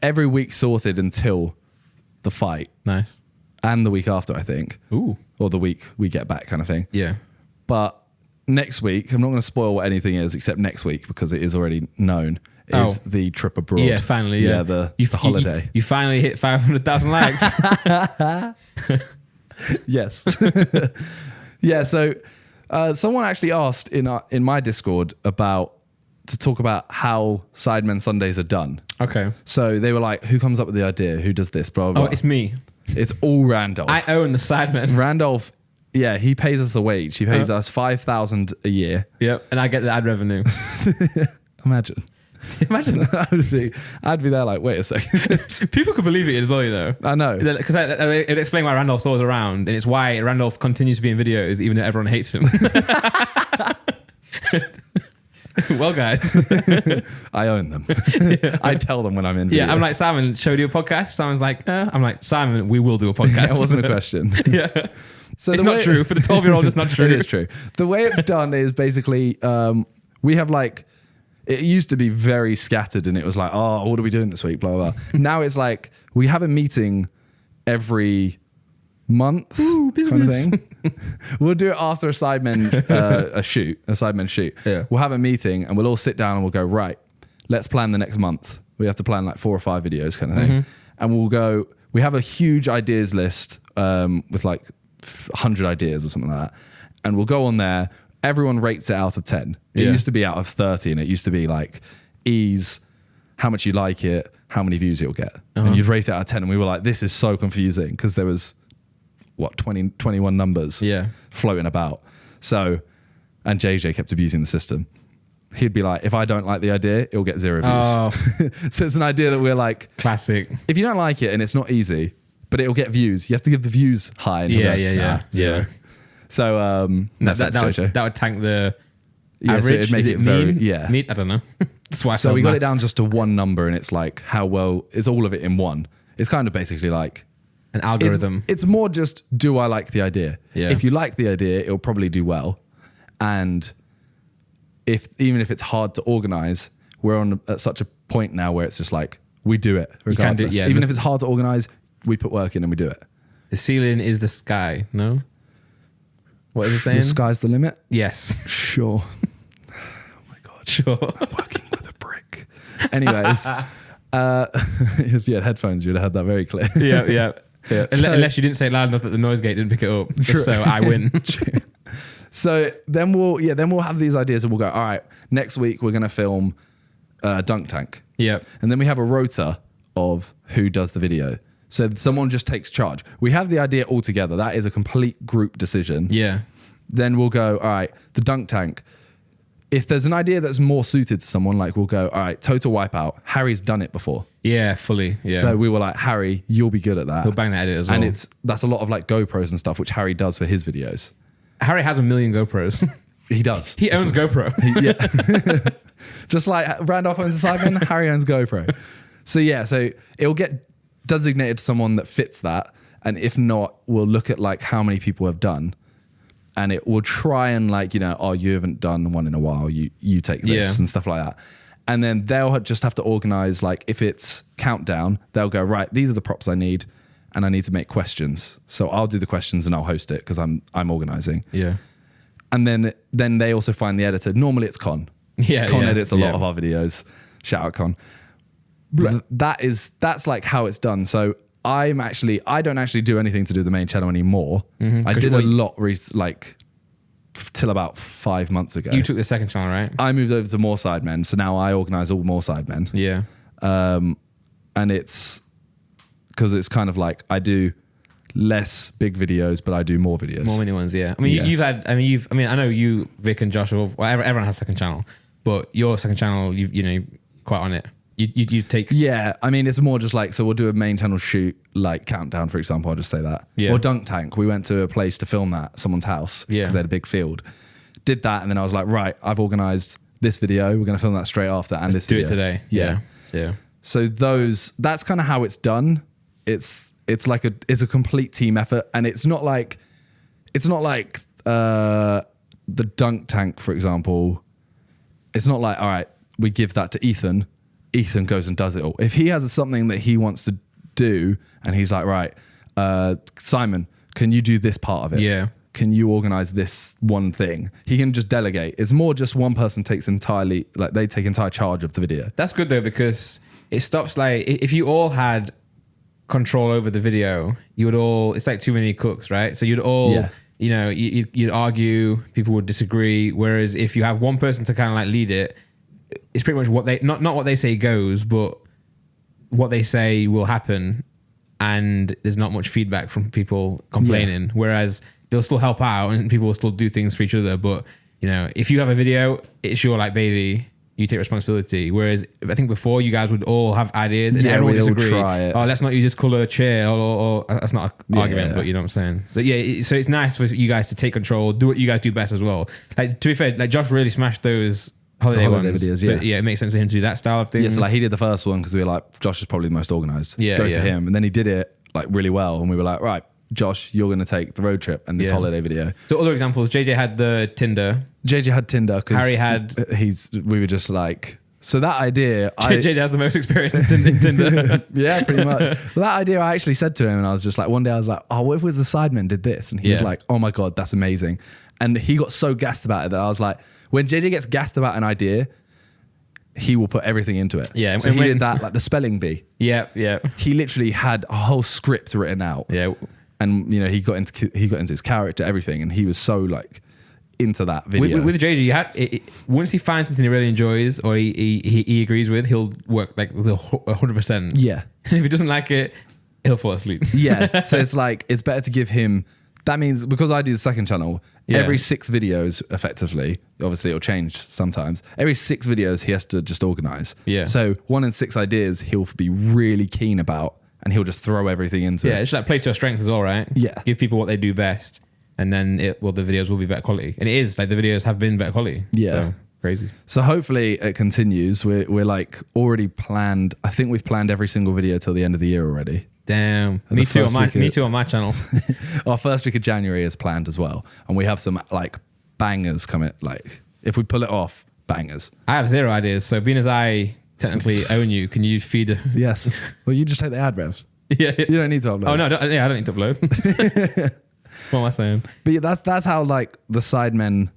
every week sorted until the fight. Nice. And the week after, I think. Ooh. Or the week we get back kind of thing. Yeah. But next week, I'm not going to spoil what anything is, except next week, because it is already known, is the trip abroad. Yeah, finally, yeah. The holiday. You finally hit 500,000 likes. Yes. Yeah, so someone actually asked in my Discord to talk about how Sidemen Sundays are done. Okay. So they were like, who comes up with the idea? Who does this? Blah, blah, blah. Oh, it's me. It's all Randolph. I own the Sidemen. Randolph, yeah, he pays us a wage. He pays us $5,000 a year. Yep, and I get the ad revenue. Imagine. I'd be there like, wait a second. People could believe it as well, you know. I know. Because it explained why Randolph's always around, and it's why Randolph continues to be in videos even though everyone hates him. Well, guys. I own them. I tell them when I'm in video. Yeah, I'm like, Simon, shall we do a podcast? Simon's like, I'm like, Simon, we will do a podcast. It wasn't a question. Yeah. So it's not true. For the 12-year-old, it's not true. It is true. The way it's done is basically, we have like, it used to be very scattered and it was like, oh, what are we doing this week? Blah, blah, blah. Now it's like, we have a meeting every month. Ooh, kind of thing. We'll do it after a Sidemen shoot. Yeah. We'll have a meeting and we'll all sit down and we'll go, right, let's plan the next month. We have to plan like 4 or 5 videos kind of thing. Mm-hmm. And we'll go, we have a huge ideas list with like 100 ideas or something like that. And we'll go on there. Everyone rates it out of 10. It used to be out of 30 and it used to be like ease, how much you like it, how many views you'll get. And you'd rate it out of 10 and we were like, this is so confusing because there was 21 numbers floating about. So, and JJ kept abusing the system. He'd be like, if I don't like the idea, it'll get 0 views. Oh. So it's an idea that we're like, classic. If you don't like it and it's not easy, but it'll get views, you have to give the views high. And Yeah. So that would tank the average. So it'd make it very mean? I don't know. That's why. So we got it down just to one number, and it's like how well is all of it in one. It's kind of basically like an algorithm. It's more just, do I like the idea? Yeah. If you like the idea, it'll probably do well. And even if it's hard to organize, we're at such a point now where it's just like, we do it regardless. Even if it's hard to organize, we put work in and we do it. The ceiling is the sky, no? What is it saying? The sky's the limit? Yes. Sure. Oh my God. Sure. I'm working with a brick. Anyways, if you had headphones, you'd have had that very clear. Yeah. So, unless you didn't say it loud enough that the noise gate didn't pick it up. Just so I win. So then we'll have these ideas and we'll go, all right, next week we're going to film Dunk Tank. Yeah. And then we have a rota of who does the video. So someone just takes charge. We have the idea all together. That is a complete group decision. Yeah. Then we'll go, all right, the Dunk Tank. If there's an idea that's more suited to someone, like we'll go, all right, total wipeout. Harry's done it before. Yeah, fully. Yeah. So we were like, Harry, you'll be good at that. He'll bang that edit as well. And that's a lot of like GoPros and stuff, which Harry does for his videos. Harry has 1 million GoPros. He does. He owns GoPro. Yeah. Just like Randolph owns a Sidemen, Harry owns GoPro. So it'll get designated to someone that fits that. And if not, we'll look at like how many people have done. And it will try and like, oh, you haven't done one in a while. You take this and stuff like that. And then they'll just have to organize, like if it's countdown, they'll go, right, these are the props I need. And I need to make questions. So I'll do the questions and I'll host it because I'm organizing. Yeah. And then they also find the editor. Normally it's Con. Yeah, Con edits a lot of our videos. Shout out Con. Right. That's like how it's done. So I don't actually do anything to do the main channel anymore. I did a lot till about 5 months ago. You took the second channel, right? I moved over to more Sidemen, so now I organize all more Sidemen. Yeah. And it's because it's kind of like I do less big videos, but I do more videos. More mini ones, yeah. I mean, I know you, Vic and Josh, everyone has a second channel, but your second channel, you quite on it. You take... Yeah, I mean, it's more just like, so we'll do a main channel shoot, like Countdown, for example, I'll just say that. Yeah. Or Dunk Tank, we went to a place to film that, someone's house, because they had a big field. Did that, and then I was like, right, I've organised this video, we're going to film that straight after, and this video. Do it today. Yeah. So that's kind of how it's done. It's a complete team effort, and it's not like the Dunk Tank, for example. It's not like, all right, we give that to Ethan goes and does it all. If he has something that he wants to do and he's like, right, Simon, can you do this part of it? Yeah. Can you organize this one thing? He can just delegate. It's more just one person takes they take entire charge of the video. That's good though, because it stops, like, if you all had control over the video, it's like too many cooks, right? So you'd all, you'd argue, people would disagree. Whereas if you have one person to kind of like lead it, it's pretty much what they, not what they say goes, but what they say will happen. And there's not much feedback from people complaining. Yeah. Whereas they'll still help out and people will still do things for each other. But, if you have a video, it's your like baby, you take responsibility. Whereas I think before you guys would all have ideas and everyone would disagree. Try it. Oh, let's not use this color chair or that's not an argument, but you know what I'm saying? So so it's nice for you guys to take control, do what you guys do best as well. Like, to be fair, like Josh really smashed those holiday ones, videos, but it makes sense for him to do that style of thing. Yeah, so like he did the first one because we were like, Josh is probably the most organized. Go for him. And then he did it like really well. And we were like, right, Josh, you're going to take the road trip and this holiday video. So other examples, JJ had the Tinder. JJ had Tinder because Harry had... we were just like... So that idea... JJ has the most experience in Tinder. Yeah, pretty much. Well, that idea I actually said to him and I was just like, one day I was like, oh, what if the Sidemen did this? And he was like, oh my God, that's amazing. And he got so gassed about it that I was like, when JJ gets gassed about an idea, he will put everything into it. Yeah. So he did that, like the spelling bee. Yeah. He literally had a whole script written out. Yeah. And he got into his character, everything, and he was so like into that video. With JJ, once he finds something he really enjoys or he agrees with, he'll work like 100%. Yeah. And if he doesn't like it, he'll fall asleep. Yeah. So it's like, it's better to give him, that means because I do the second channel, every 6 videos effectively, obviously it'll change sometimes, every 6 videos he has to just organize. Yeah. So 1 in 6 ideas he'll be really keen about and he'll just throw everything into it. Yeah, it's like play to your strength as well, right? Yeah. Give people what they do best and then the videos will be better quality. And it is, like the videos have been better quality. Yeah. So, crazy. So hopefully it continues. We're like already planned. I think we've planned every single video till the end of the year already. Damn. Me too on my channel. Our first week of January is planned as well. And we have some like bangers coming. Like if we pull it off, bangers. I have 0 ideas. So being as I technically own you, can you feed? Yes. Well, you just take the ad revs. Yeah. You don't need to upload. Oh no, I don't need to upload. What am I saying? But yeah, that's how like the Sidemen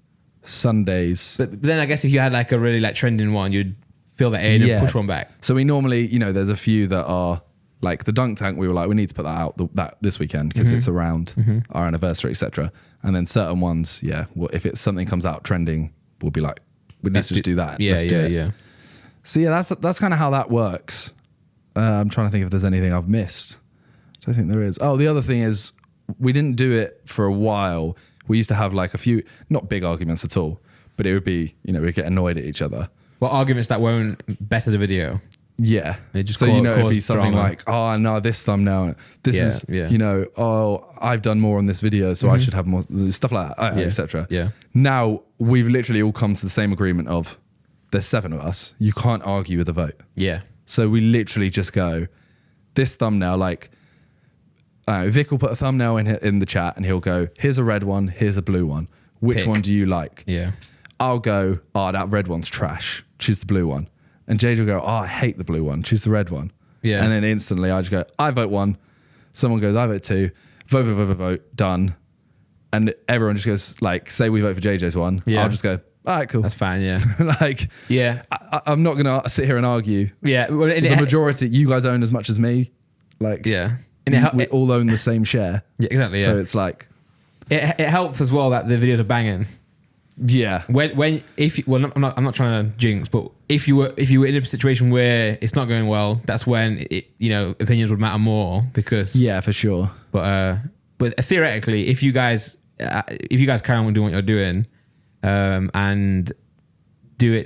Sundays. But then I guess if you had like a really like trending one, you'd feel the aid and push one back. So we normally, there's a few that are like the Dunk Tank. We were like, we need to put that out this weekend because it's around our anniversary, etc. And then certain ones, well, if it's something comes out trending, we'll be like, we need to just do that. Yeah. So yeah, that's kind of how that works. I'm trying to think if there's anything I've missed. I don't think there is. Oh, the other thing is we didn't do it for a while. We used to have like a few, not big arguments at all, but it would be, we'd get annoyed at each other. Well, arguments that won't better the video. Yeah. Just so, it'd be something drama. Like, oh, no, this thumbnail, this is, oh, I've done more on this video, so I should have more, stuff like that, etc. Yeah. Now, we've literally all come to the same agreement of there's 7 of us. You can't argue with a vote. Yeah. So we literally just go, this thumbnail, like, Vic will put a thumbnail in the chat and he'll go, here's a red one, here's a blue one. Which one do you like? Yeah. I'll go, oh, that red one's trash. Choose the blue one. And Jade will go, oh, I hate the blue one. Choose the red one. Yeah. And then instantly I just go, I vote 1. Someone goes, I vote 2. Vote, done. and everyone just goes like, say we vote for JJ's one, I'll just go, all right, cool. That's fine, yeah. Like, yeah. I'm not going to sit here and argue. Yeah. Well, the majority, you guys own as much as me. Like, yeah. And we all own the same share. Yeah, exactly. Yeah. So it's like, it helps as well that the videos are banging. Yeah. I'm not trying to jinx, but if you were in a situation where it's not going well, that's when opinions would matter more because for sure. But theoretically, if you guys carry on doing what you're doing, and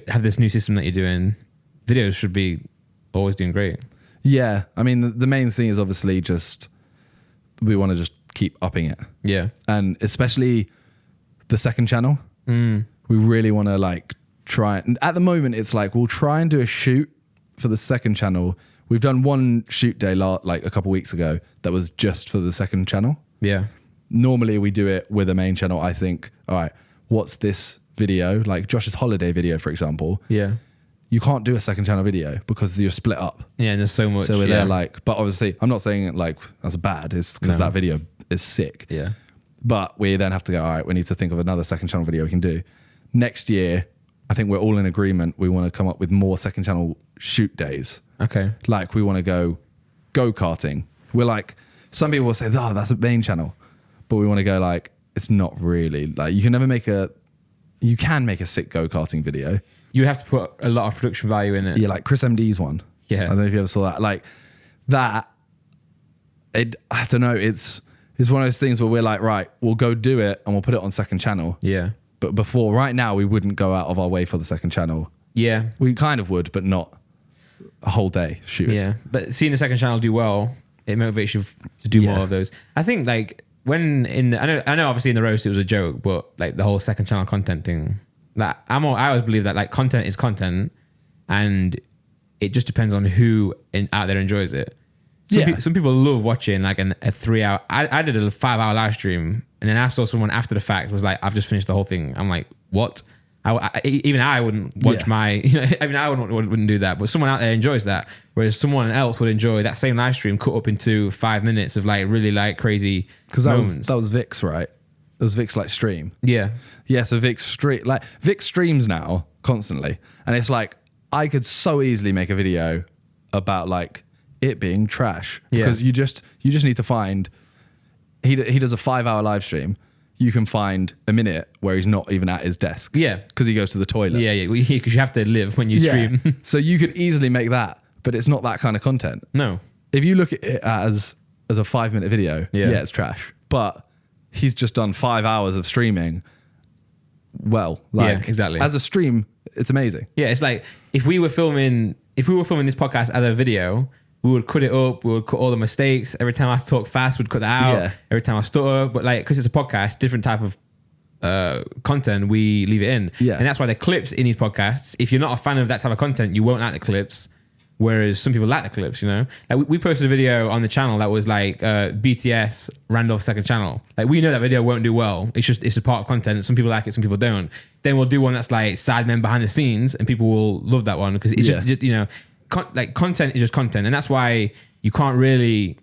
have this new system that you're doing, videos should be always doing great. Yeah, I mean the main thing is obviously just we want to just keep upping it. Yeah, and especially the second channel. We really want to like try. And at the moment, it's like we'll try and do a shoot for the second channel. We've done one shoot day like a couple weeks ago that was just for the second channel. Yeah. Normally we do it with a main channel. I think, all right, what's this video? Like Josh's holiday video, for example. Yeah. You can't do a second channel video because you're split up. Yeah, and there's so much. So we're there like, but obviously I'm not saying it like that's bad. It's because that video is sick. Yeah. But we then have to go, all right, we need to think of another second channel video we can do. Next year, I think we're all in agreement. We want to come up with more second channel shoot days. Okay. Like we want to go-karting. We're like, some people will say, oh, that's a main channel. But we want to go like, it's not really. Like you can make a sick go-karting video. You have to put a lot of production value in it. Yeah, like Chris MD's one. Yeah. I don't know if you ever saw that. Like that, I don't know, it's one of those things where we're like, right, we'll go do it and we'll put it on second channel. Yeah. But right now, we wouldn't go out of our way for the second channel. Yeah. We kind of would, but not a whole day shooting. Yeah. But seeing the second channel do well, it motivates you to do more of those. I think like I know obviously in the roast it was a joke, but like the whole second channel content thing, I always believe that like content is content and it just depends on who out there enjoys it. Some people love watching like a 3 hour. I did a 5 hour live stream, and then I saw someone after the fact was like, "I've just finished the whole thing." I'm like, "What?" Even I wouldn't watch I wouldn't do that. But someone out there enjoys that, whereas someone else would enjoy that same live stream cut up into 5 minutes of like really like crazy moments. That was Vic's, right? It was Vic's like stream. Yeah. So Vic streams now constantly, and it's like I could so easily make a video about like it being trash because you just need to find he does a 5 hour live stream. You can find a minute where he's not even at his desk. Yeah, because he goes to the toilet. Yeah, because you have to live when you stream. So you could easily make that, but it's not that kind of content. No. If you look at it as a 5 minute video, it's trash. But he's just done 5 hours of streaming. Well, like exactly. As a stream, it's amazing. Yeah, it's like if we were filming this podcast as a video, we would cut it up. We would cut all the mistakes. Every time I talk fast, we'd cut that out. Yeah. Every time I stutter, but like because it's a podcast, different type of content, we leave it in. Yeah. And that's why the clips in these podcasts. If you're not a fan of that type of content, you won't like the clips. Whereas some people like the clips, you know. Like we posted a video on the channel that was like BTS Randolph's second channel. Like we know that video won't do well. It's a part of content. Some people like it, some people don't. Then we'll do one that's like Sidemen behind the scenes, and people will love that one because it's just you know. Content is just content, and that's why you can't really.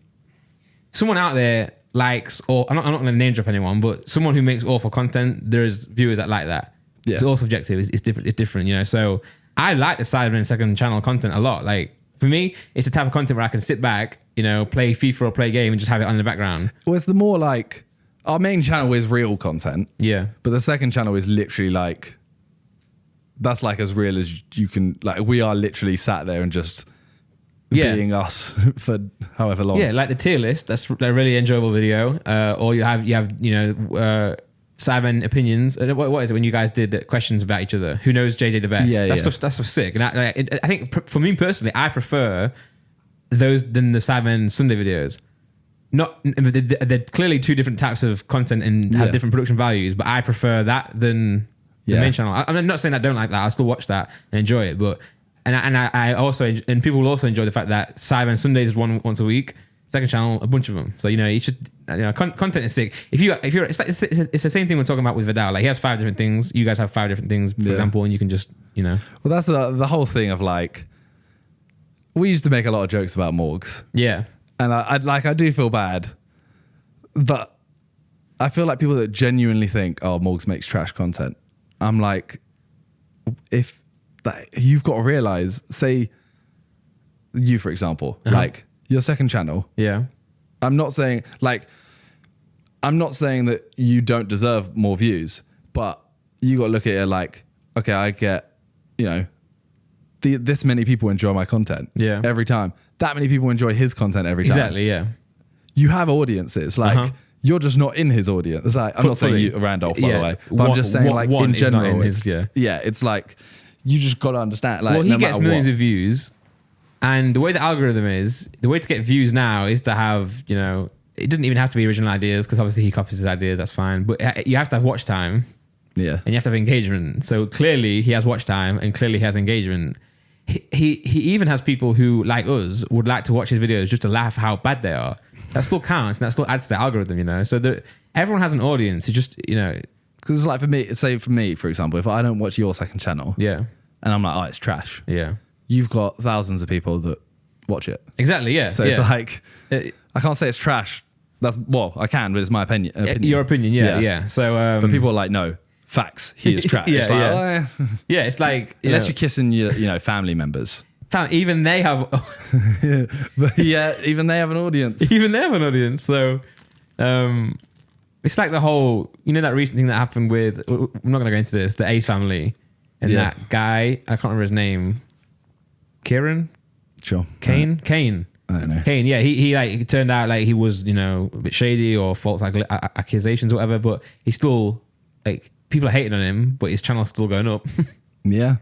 Someone out there likes, or I'm not going to name drop anyone, but someone who makes awful content, there's viewers that like that. Yeah. It's all subjective. It's different. It's different, you know. So I like the Sidemen second channel content a lot. Like for me, it's the type of content where I can sit back, you know, play FIFA or play a game and just have it on in the background. Well, it's the more like our main channel is real content. Yeah, but the second channel is literally like. That's like as real as you can. Like we are literally sat there and just being us for however long. Yeah, like the tier list. That's a really enjoyable video. Or you have Sidemen opinions. What is it when you guys did questions about each other? Who knows JJ the best? That's stuff sick. And I think for me personally, I prefer those than the Sidemen Sunday videos. They're clearly two different types of content and have different production values, but I prefer that than. The main channel. I'm not saying I don't like that. I still watch that and enjoy it, but I also people will also enjoy the fact that Sidemen Sundays is once a week. Second channel, a bunch of them. So you should content is sick. If you're it's the same thing we're talking about with Vidal. Like he has 5 different things. You guys have 5 different things, for example, and you can just Well, that's the whole thing of like we used to make a lot of jokes about morgues. Yeah, and I do feel bad, but I feel like people that genuinely think, oh, Morgs makes trash content. I'm like, if that, you've got to realize, say you, for example, like your second channel. Yeah. I'm not saying that you don't deserve more views, but you got to look at it like, okay, I get, this many people enjoy my content every time. That many people enjoy his content every time. Exactly, yeah. You have audiences. Like, you're just not in his audience. It's like, I'm not saying you, Randolph, by the way, but I'm just saying, like, in general, it's like, you just got to understand. Like, well, he gets millions of views, and the way the algorithm is, the way to get views now is to have, it doesn't even have to be original ideas, because obviously he copies his ideas, that's fine. But you have to have watch time. Yeah. And you have to have engagement. So clearly he has watch time, and clearly he has engagement. He even has people who, like us, would like to watch his videos just to laugh how bad they are. That still counts, and that still adds to the algorithm, So everyone has an audience. It just, because it's like, for me, for example, if I don't watch your second channel, and I'm like, oh, it's trash. Yeah. You've got thousands of people that watch it. Exactly. Yeah. So it's like, I can't say it's trash. I can, but it's my opinion. Your opinion, yeah. So, but people are like, no. Facts. He is trash. It's like unless you're kissing your family members. Even they have. Even they have an audience. Even they have an audience. So, it's like the whole. That recent thing that happened with. I'm not going to go into this. The Ace family and that guy. I can't remember his name. Kieran. Sure. Kane. I don't know. Kane. Yeah. He it turned out like he was a bit shady or false accusations or whatever, but he still like. People are hating on him, but his channel's still going up. Yeah.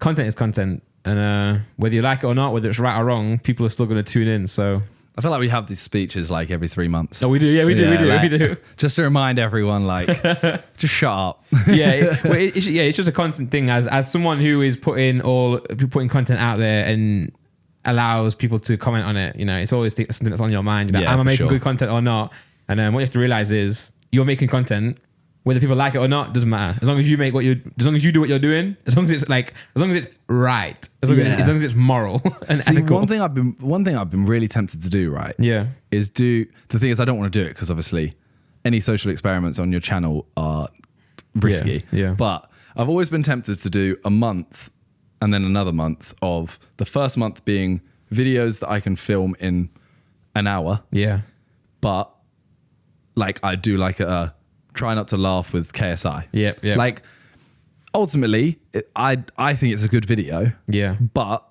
Content is content. And whether you like it or not, whether it's right or wrong, people are still going to tune in. So I feel like we have these speeches like every 3 months. Oh, we do. Yeah, we do. Just to remind everyone, like, just shut up. It's just a constant thing. As someone who is putting content out there and allows people to comment on it, it's always something that's on your mind. Am I making good content or not? And what you have to realize is you're making content. Whether people like it or not doesn't matter. As long as you do what you're doing, as long as it's right, as long as it's moral and ethical. One thing I've been really tempted to do, right? Yeah, is the thing is I don't want to do it because obviously any social experiments on your channel are risky. Yeah. But I've always been tempted to do a month and then another month of the first month being videos that I can film in an hour. Yeah. But like I do like a try not to laugh with KSI. Yeah. Like ultimately, I think it's a good video. Yeah. But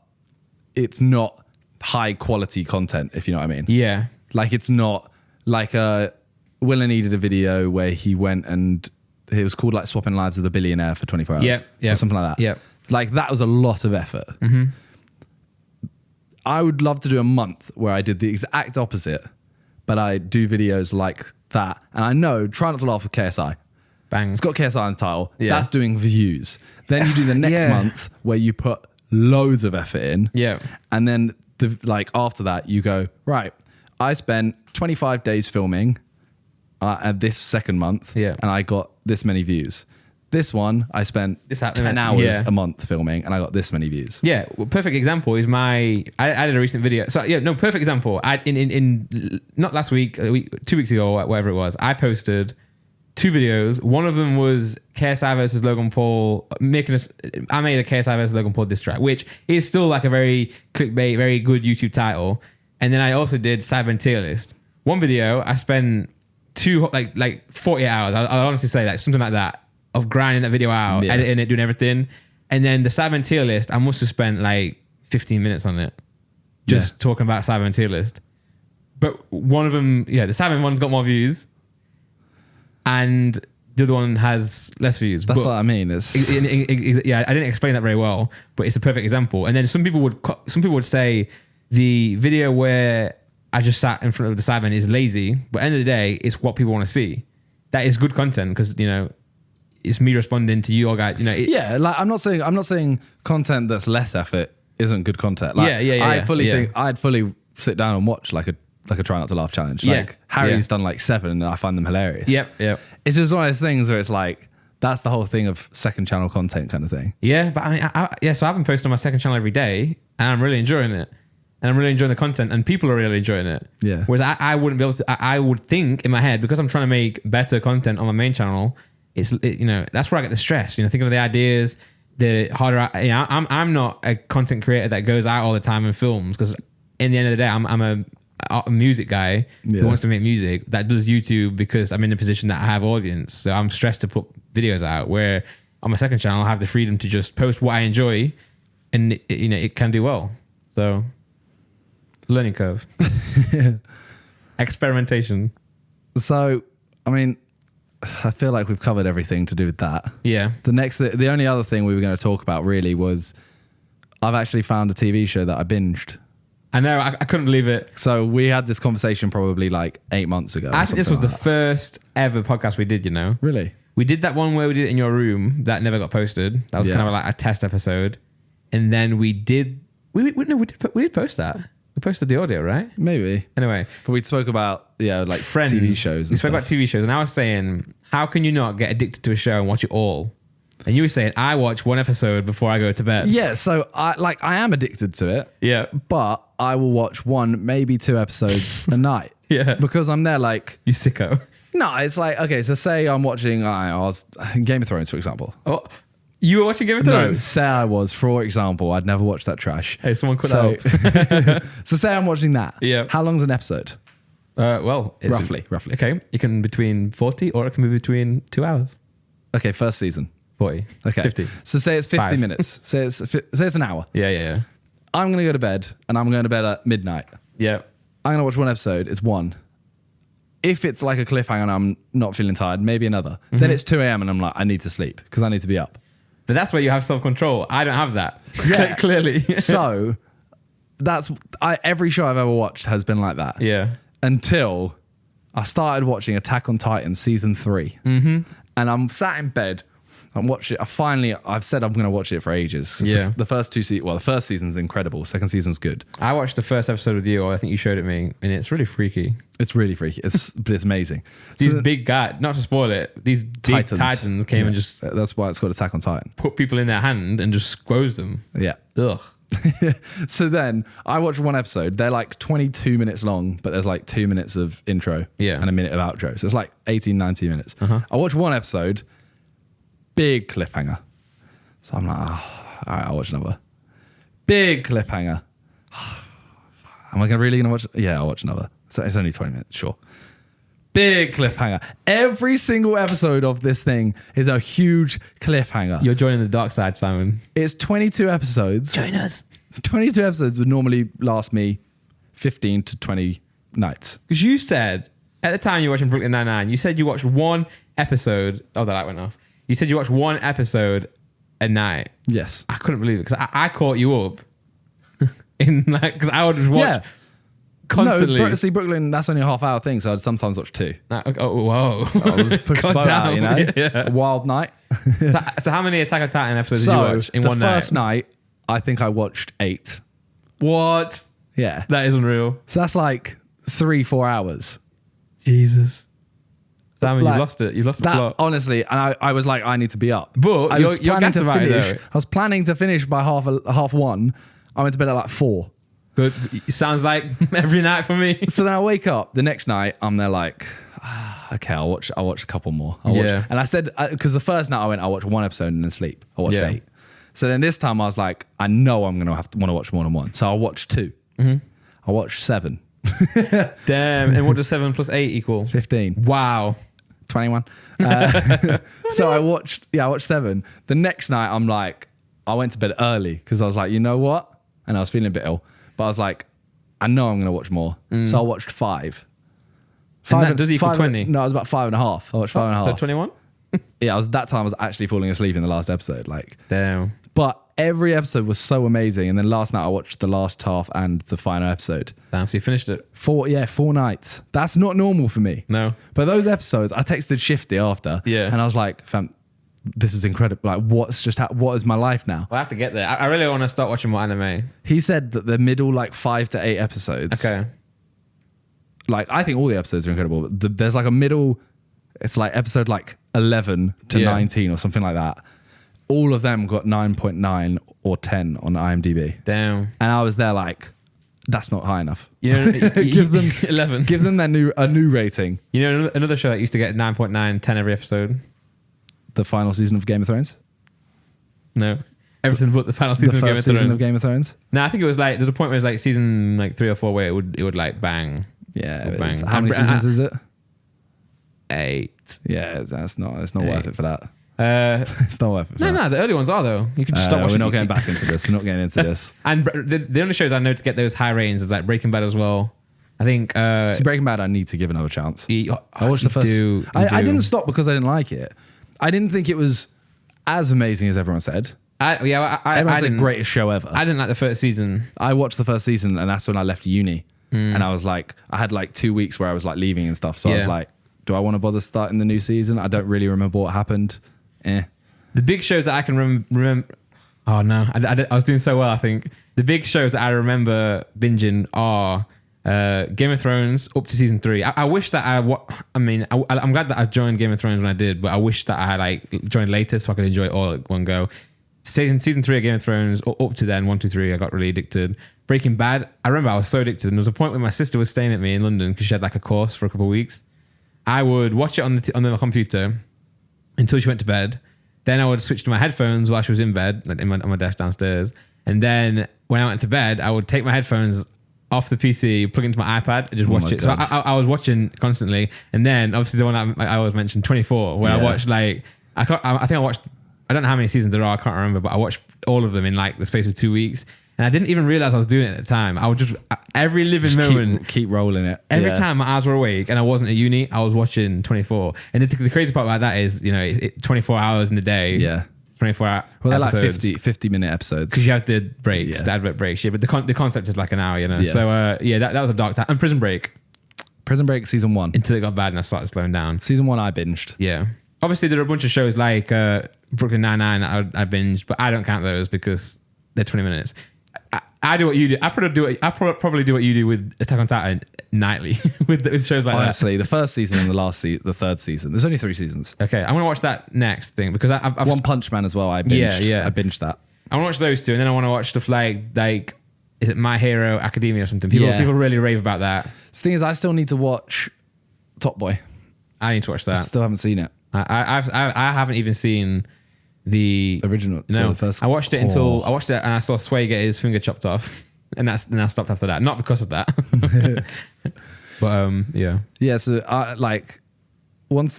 it's not high quality content, if you know what I mean. Yeah. Like it's not like Will needed a video where he went and it was called like Swapping Lives with a Billionaire for 24 hours. Yeah. Or something like that. Yeah. Like that was a lot of effort. Mm-hmm. I would love to do a month where I did the exact opposite, but I do videos like that. And I know, try not to laugh with KSI. Bang. It's got KSI in the title. Yeah. That's doing views. Then you do the next month where you put loads of effort in. Yeah. And then after that, you go, right, I spent 25 days filming at this second month. Yeah. And I got this many views. This one, I spent 10 hours a month filming and I got this many views. Yeah. Well, perfect example is I did a recent video. So perfect example. In not last week, 2 weeks ago or whatever it was, I posted 2 videos. One of them was KSI versus Logan Paul. I made a KSI versus Logan Paul diss track, which is still like a very clickbait, very good YouTube title. And then I also did Sidemen tier list. One video, I spent 48 hours. I'll honestly say like something like that. Of grinding that video out, editing it, doing everything. And then the Sidemen tier list, I must have spent like 15 minutes on it. Just talking about Sidemen tier list. But one of them, the Sidemen one's got more views. And the other one has less views. That's what I mean. I didn't explain that very well, but it's a perfect example. And then some people would say the video where I just sat in front of the Sidemen is lazy, but at the end of the day, it's what people want to see. That is good content because, it's me responding to your guy. Like I'm not saying content that's less effort isn't good content. Like, I fully think I'd fully sit down and watch like a try not to laugh challenge. Like Harry's done like 7 and I find them hilarious. Yep. It's just one of those things where it's like that's the whole thing of second channel content kind of thing. Yeah, but I mean, so I've been posting on my second channel every day and I'm really enjoying it. and I'm really enjoying the content, and people are really enjoying it. Yeah. Whereas I wouldn't be able to. I would think in my head, because I'm trying to make better content on my main channel. That's where I get the stress. Thinking of the ideas, the harder. I'm not a content creator that goes out all the time and films, because in the end of the day, I'm a music guy who wants to make music that does YouTube because I'm in a position that I have audience. So I'm stressed to put videos out. Where on my second channel, I have the freedom to just post what I enjoy, and it can do well. So learning curve, experimentation. So I mean, I feel like we've covered everything to do with that. Yeah. The only other thing we were going to talk about really was I've actually found a TV show that I binged. I know, I couldn't believe it. So we had this conversation probably like 8 months ago. I think this was the first ever podcast we did, Really? We did that one where we did it in your room that never got posted. That was kind of like a test episode. And then we did post that. We posted the audio, right? Maybe. Anyway. But we spoke about, like Friends. TV shows. We spoke about TV shows, and I was saying, how can you not get addicted to a show and watch it all? And you were saying, I watch one episode before I go to bed. Yeah, so I am addicted to it. Yeah. But I will watch 1, maybe 2 episodes a night. Yeah. Because I'm there like... You sicko. No, it's like, okay, so say I'm watching Game of Thrones, for example. Oh, you were watching Game of No, Thrones? say I was, for example. I'd never watched that trash. Hey, someone cut out. So say I'm watching that. Yeah. How long's an episode? Well, it's Roughly. Okay, it can be between 40 or it can be between 2 hours. Okay, first season. 40. Okay. 50. So say it's 50 5. minutes. Say it's an hour. Yeah. I'm going to go to bed, and I'm going to bed at midnight. Yeah. I'm going to watch 1 episode. It's 1. If it's like a cliffhanger and I'm not feeling tired, maybe another. Then it's 2 a.m. and I'm like, I need to sleep because I need to be up. But that's where you have self-control. I don't have that. Yeah. Clearly. So every show I've ever watched has been like that. Yeah. Until I started watching Attack on Titan season 3. Mm-hmm. And I'm sat in bed. I'm watching it. I've said I'm going to watch it for ages. Yeah. The first 2 seasons, the first season's incredible. Second season's good. I watched the first episode with you, or I think you showed it me, and it's really freaky. It's really freaky. It's amazing. These big guys, not to spoil it, these big titans came and just... That's why it's called Attack on Titan. Put people in their hand and just squoze them. Yeah. Ugh. So then I watched 1 episode. They're like 22 minutes long, but there's like 2 minutes of intro and a minute of outro. So it's like 18, 19 minutes. I watched 1 episode, big cliffhanger. So I'm like, all right, I'll watch another. Big cliffhanger. Am I really going to watch? Yeah, I'll watch another. So it's only 20 minutes, sure. Big cliffhanger. Every single episode of this thing is a huge cliffhanger. You're joining the dark side, Simon. It's 22 episodes. Join us. 22 episodes would normally last me 15 to 20 nights. Because you said, at the time you were watching Brooklyn Nine-Nine, you said you watched 1 episode. Oh, the light went off. You said you watched 1 episode a night. Yes. I couldn't believe it because I caught you up because I would just watch constantly. No, see, Brooklyn, that's only a half-hour thing, so I'd sometimes watch 2. Oh, whoa. I'll just push the boat out, you know? Yeah. A wild night. So how many Attack on Titan episodes did you watch in one night? The first night, I think I watched 8. What? Yeah. That is unreal. So that's like 3-4 hours. Jesus. Simon, you've lost it. You've lost the plot. Honestly, and I was like, I need to be up. But you're gassed about it, though. I was planning to finish by half 1. I went to bed at like 4. Good. It sounds like every night for me. So then I wake up the next night. I'm there like, okay, I'll watch a couple more. And I said, because the first night I watch 1 episode and then sleep. I watched 8. So then this time I was like, I know I'm gonna want to watch more than 1. So I'll watch 2. I watched 7. Damn. And what does 7 plus 8 equal? 15. Wow. 21. So I watched 7. The next night I'm like, I went to bed early because I was like, you know what? And I was feeling a bit ill, but I was like, I know I'm going to watch more. So I watched 5. And that does equal 20? No, it was about 5.5. I watched 5.5. So 21? Yeah, that time I was actually falling asleep in the last episode. Like, damn. But every episode was so amazing. And then last night I watched the last half and the final episode. Damn, so you finished it? 4 nights. That's not normal for me. No. But those episodes, I texted Shifty after. Yeah. And I was like, fam, this is incredible. Like, what is my life now? Well, I have to get there. I really want to start watching more anime. He said that the middle, like 5 to 8 episodes. Okay. Like, I think all the episodes are incredible. But there's like a middle, it's like episode like 11 to 19 or something like that. All of them got 9.9 or 10 on IMDb. Damn. And I was there like, That's not high enough. You know, Give them 11. Give them a new rating. You know, another show that used to get 9.9, 10 every episode. The final season of Game of Thrones. No, everything but the final season of Game of Thrones. The first season of Game of Thrones. No, I think it was like there's a point where it's like season like 3 or 4 where it would like bang. Yeah, it bang. How many seasons is it? 8. Yeah, it's not worth it for that. It's not worth it. No, the early ones are though. You can just stop watching. We're not getting back into this. We're not getting into this. And the only shows I know to get those high ratings is like Breaking Bad as well. I think. See, Breaking Bad, I need to give another chance. I watched the first. I didn't stop because I didn't like it. I didn't think it was as amazing as everyone said. Everyone said greatest show ever. I didn't like the first season. I watched the first season, and that's when I left uni. And I was like, I had like 2 weeks where I was like leaving and stuff. So I was like, do I want to bother starting the new season? I don't really remember what happened. The big shows that I can remember. Oh no, I was doing so well. I think the big shows that I remember binging are Game of Thrones up to season 3. I wish that I'm glad that I joined Game of Thrones when I did, but I wish that I had like joined later so I could enjoy it all at one go. Season 3 of Game of Thrones up to then 1, 2, 3. I got really addicted. Breaking Bad. I remember I was so addicted, and there was a point where my sister was staying at me in London because she had like a course for a couple of weeks. I would watch it on the computer until she went to bed. Then I would switch to my headphones while she was in bed, like on my desk downstairs. And then when I went to bed, I would take my headphones off the PC, plug it into my iPad, and just watch it. God. So I was watching constantly. And then obviously the one I always mentioned, 24, where I watched like I think I watched. I don't know how many seasons there are. I can't remember, but I watched all of them in like the space of 2 weeks. And I didn't even realize I was doing it at the time. I would just every living moment keep rolling it. Every time my eyes were awake and I wasn't at uni, I was watching 24. And the crazy part about that is, you know, it's 24 hours in the day. Yeah. 24 hours. Well, they're episodes. Like 50 minute episodes. Because you have the breaks, the advert breaks. Yeah, but the concept is like an hour, you know. Yeah. So that was a dark time. And Prison Break. Prison Break season 1. Until it got bad and I started slowing down. Season 1 I binged. Yeah. Obviously there are a bunch of shows like Brooklyn Nine-Nine that I binged, but I don't count those because they're 20 minutes. I do what you do. I probably do what you do with Attack on Titan nightly with shows like Honestly, the first season and the third season. There's only 3 seasons. Okay, I'm gonna watch that next thing because I've One Punch Man as well. I binged. Yeah. I binged that. I want to watch those 2, and then I want to watch stuff like is it My Hero Academia or something? People really rave about that. The thing is, I still need to watch Top Boy. I need to watch that. I still haven't seen it. I haven't even seen the original. No, the first. I watched it and I saw Sway get his finger chopped off, and I stopped after that. Not because of that, but yeah. So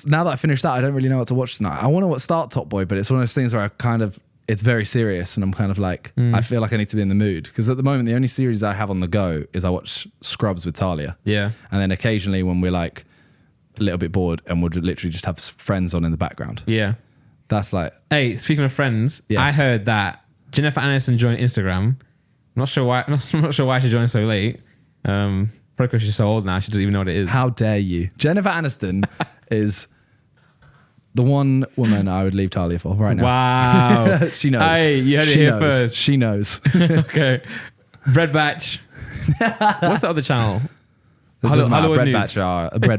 now that I finished that, I don't really know what to watch tonight. I want to start Top Boy, but it's one of those things where it's very serious, and I'm kind of like I feel like I need to be in the mood because at the moment the only series I have on the go is I watch Scrubs with Talia. Yeah, and then occasionally when we're like a little bit bored, and we'll literally just have friends on in the background. Yeah. That's like... Hey, speaking of friends, yes. I heard that Jennifer Aniston joined Instagram. I'm not sure why she joined so late. Probably because she's so old now, she doesn't even know what it is. How dare you? Jennifer Aniston is the one woman I would leave Talia for right now. Wow. She knows. Hey, you heard it here first. She knows. Okay. Bread Batch. What's the other channel? It doesn't matter. Bread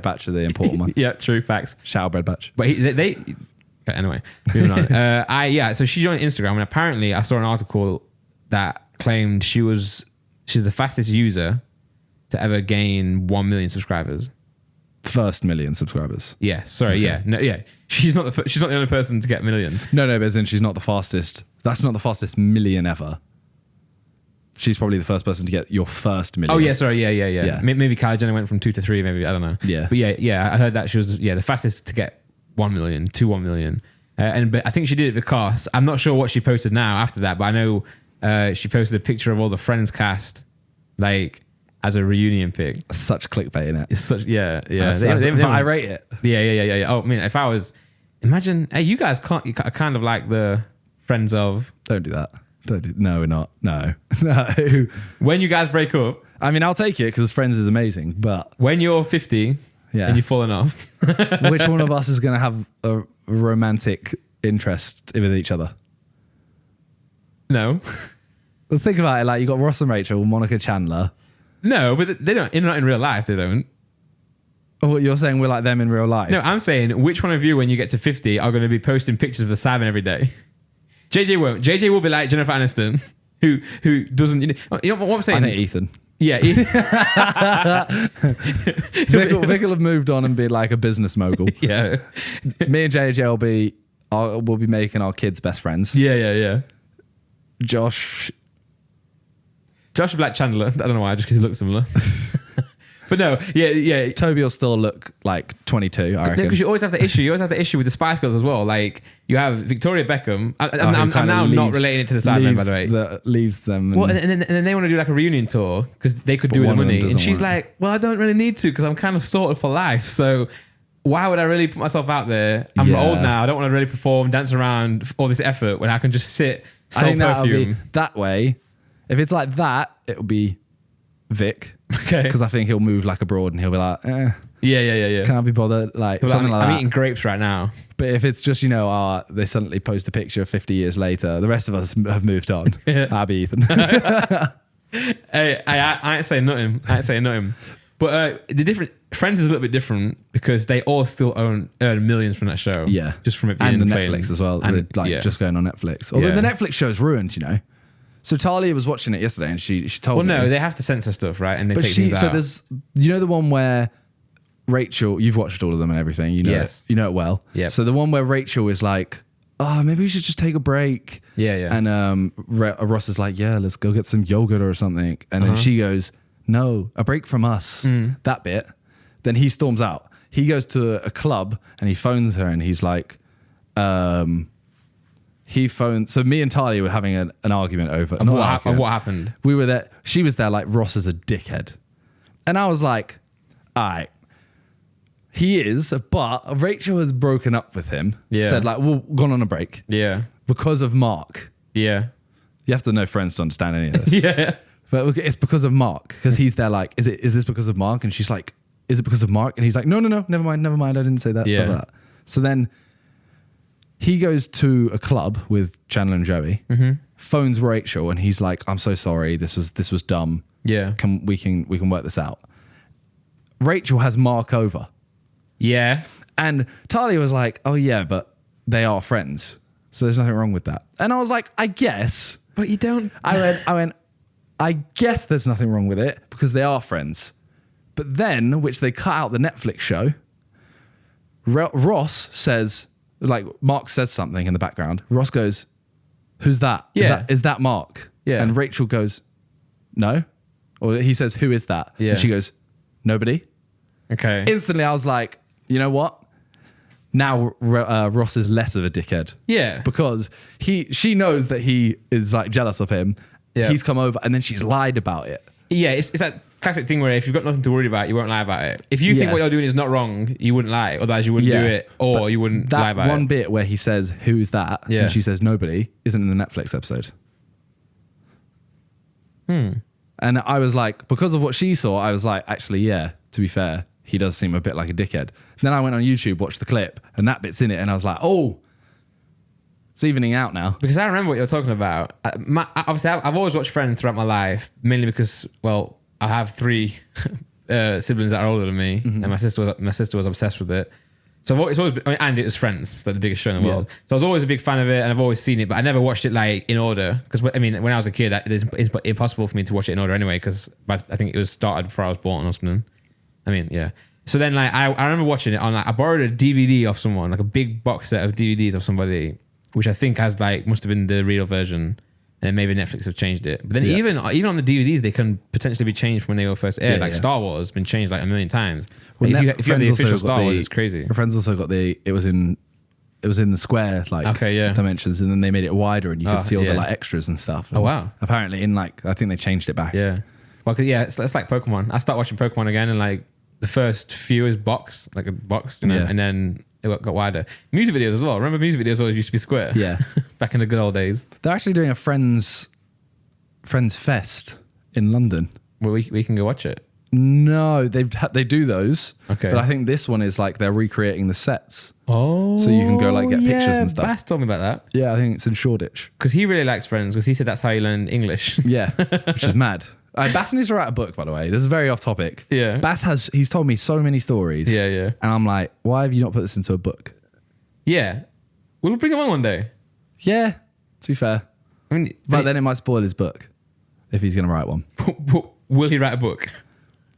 Batch are the important one. Yeah, true. Facts. Shout out Bread Batch. But anyway, moving on. So she joined Instagram, and apparently I saw an article that claimed she's the fastest user to ever gain 1 million subscribers. First million subscribers. Yeah, sorry. Okay. Yeah, no, yeah. She's not the only person to get a million. No, but as in she's not the fastest. That's not the fastest million ever. She's probably the first person to get your first million. Oh yeah, sorry, yeah. Maybe Kylie Jenner went from 2 to 3. Maybe I don't know. Yeah, but yeah. I heard that she was the fastest to get 1 million to 1 million, but I think she did it because I'm not sure what she posted now after that, but I know she posted a picture of all the Friends cast, like as a reunion pic. Such clickbait in it. It's such but I rate it. Yeah. Oh, I mean, if I was, imagine, hey, you guys are kind of like the Friends of. Don't do that. No, we're not. No. When you guys break up, I mean, I'll take it because Friends is amazing, but when you're 50. Yeah. And you've fallen off. Which one of us is going to have a romantic interest with each other? No. Well, think about it. Like you got Ross and Rachel, Monica Chandler. No, but they don't. Not in real life. They don't. Oh, what you're saying? We're like them in real life. No, I'm saying which one of you, when you get to 50, are going to be posting pictures of the Sidemen every day? JJ won't. JJ will be like Jennifer Aniston, who doesn't. You know what I'm saying? I think Ethan. Yeah. Vic will have moved on and be like a business mogul. Yeah. Me and JJ will be making our kids best friends. Yeah. Josh is like Chandler. I don't know why, just because he looks similar. But no, yeah. Toby will still look like 22, I reckon. Because you always have the issue. You always have the issue with the Spice Girls as well. Like, you have Victoria Beckham. I'm now not relating it to the Sidemen, by the way. Leaves them. Well, and then they want to do like a reunion tour because they could do with the money. And she's like, well, I don't really need to because I'm kind of sorted for life. So why would I really put myself out there? I'm old now. I don't want to really perform, dance around, all this effort when I can just sit, sell perfume. That way, if it's like that, it'll be Vic. Okay. Because I think he'll move like abroad and he'll be like, Yeah. Can't be bothered. Like, something like that. I'm eating grapes right now. But if it's just, they suddenly post a picture 50 years later, the rest of us have moved on. That'd be Ethan. Hey, I ain't saying nothing. But the different Friends is a little bit different because they all still earn millions from that show. Yeah. Just from it being and the playing. Netflix as well. And just going on Netflix. Although the Netflix show's ruined, So Talia was watching it yesterday and she told me. Well, no, they have to censor stuff, right? And they take things out. So there's, the one where Rachel, you've watched all of them and everything. Yes. You know it well. Yeah. So the one where Rachel is like, maybe we should just take a break. Yeah. And Ross is like, yeah, let's go get some yogurt or something. And then she goes, no, a break from us. That bit. Then he storms out. He goes to a club and he phones her and he's like, so me and Talia were having an argument over of what happened. We were there. She was there like, Ross is a dickhead. And I was like, all right, he is, but Rachel has broken up with him. Yeah. Said like, well, gone on a break. Yeah. Because of Mark. Yeah. You have to know Friends to understand any of this. Yeah. But it's because of Mark. Because he's there like, is this because of Mark? And she's like, is it because of Mark? And he's like, no, never mind. I didn't say that. Stuff like that. So then he goes to a club with Chandler and Joey, phones Rachel, and he's like, I'm so sorry. This was dumb. Yeah. We can work this out. Rachel has Mark over. Yeah. And Talia was like, oh yeah, but they are friends. So there's nothing wrong with that. And I was like, I guess. But you don't. I went, I guess there's nothing wrong with it because they are friends. But then, which they cut out the Netflix show, Ross says, like Mark says something in the background. Ross goes, who's that? Yeah. Is that Mark? Yeah. And Rachel goes, no. Or he says, who is that? Yeah. And she goes, nobody. Okay. Instantly, I was like, you know what? Now Ross is less of a dickhead. Yeah. Because she knows that he is like jealous of him. Yeah. He's come over and then she's lied about it. Yeah, it's that classic thing where if you've got nothing to worry about, you won't lie about it. If you think what you're doing is not wrong, you wouldn't lie. Otherwise, you wouldn't do it, or but you wouldn't lie about it. That one bit where he says, who is that? Yeah. And she says, nobody, isn't in the Netflix episode. And I was like, because of what she saw, I was like, actually, yeah, to be fair, he does seem a bit like a dickhead. Then I went on YouTube, watched the clip, and that bit's in it, and I was like, oh, it's evening out now. Because I remember what you're talking about. Obviously, I've always watched Friends throughout my life, mainly because, well, I have 3 siblings that are older than me, and my sister was obsessed with it. So it's always been, and it was Friends, it's like the biggest show in the world. So I was always a big fan of it, and I've always seen it, but I never watched it like in order. Because when I was a kid, it's impossible for me to watch it in order anyway. Because I think it was started before I was born or something. Yeah. So then, like, I remember watching it on. Like, I borrowed a DVD off someone, like a big box set of DVDs of somebody, which I think must have been the real version. And maybe Netflix have changed it. But then even on the DVDs, they can potentially be changed from when they were first aired. Star Wars has been changed like a million times. Well, if you have the official Star Wars, it's crazy. Friends also got it was in the square dimensions, and then they made it wider, and you could see all the like extras and stuff. And wow! Apparently, I think they changed it back. Yeah. Well, it's like Pokemon. I started watching Pokemon again, and like the first few is box, and then it got wider. Music videos as well. Remember music videos always used to be square? Yeah. Back in the good old days. They're actually doing a Friends Fest in London. Well, we can go watch it. No, they do those. Okay. But I think this one is like they're recreating the sets. Oh. So you can go like get pictures and stuff. Bass told me about that. Yeah, I think it's in Shoreditch. Because he really likes Friends, because he said that's how he learned English. Yeah, which is mad. Bass needs to write a book, by the way. This is very off topic. Yeah. Bass he's told me so many stories. Yeah. And I'm like, why have you not put this into a book? Yeah. We'll bring him on one day. Yeah, to be fair. I mean, but then it might spoil his book. if he's going to write one. Will he write a book?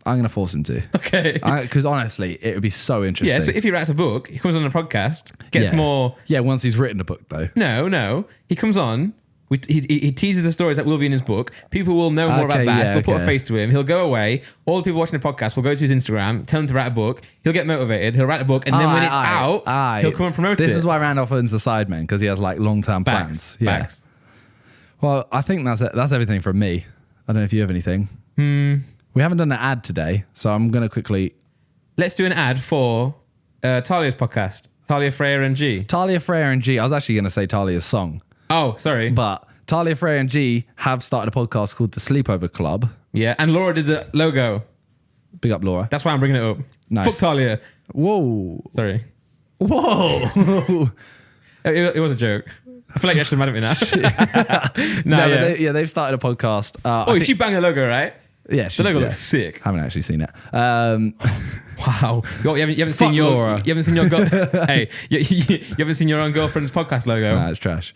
I'm going to force him to. Okay. Because honestly, it would be so interesting. Yeah, so if he writes a book, he comes on a podcast, gets more... Yeah, once he's written a book, though. No. He comes on, he teases the stories that will be in his book. People will know more about that. They'll put a face to him. He'll go away. All the people watching the podcast will go to his Instagram, tell him to write a book. He'll get motivated. He'll write a book. And then when it's out, he'll come and promote it. This is why Randolph owns the Sidemen, because he has like long-term plans. Yeah. Facts. Well, I think that's it. That's everything from me. I don't know if you have anything. We haven't done an ad today, so I'm going to quickly... Let's do an ad for Talia's podcast. Talia, Freya and G. Talia, Freya and G. I was actually going to say Talia's song. Oh, sorry. But Talia, Freya and G have started a podcast called The Sleepover Club. Yeah, and Laura did the logo. Big up, Laura. That's why I'm bringing it up. Nice. Fuck Talia. Whoa. Sorry. Whoa. It was a joke. I feel like you're actually mad at me now. They've started a podcast. She banged the logo, right? Yeah, the logo looks sick. Haven't actually seen it. Wow, you haven't seen your Laura. You haven't seen your hey, you haven't seen your own girlfriend's podcast logo. Nah, it's trash.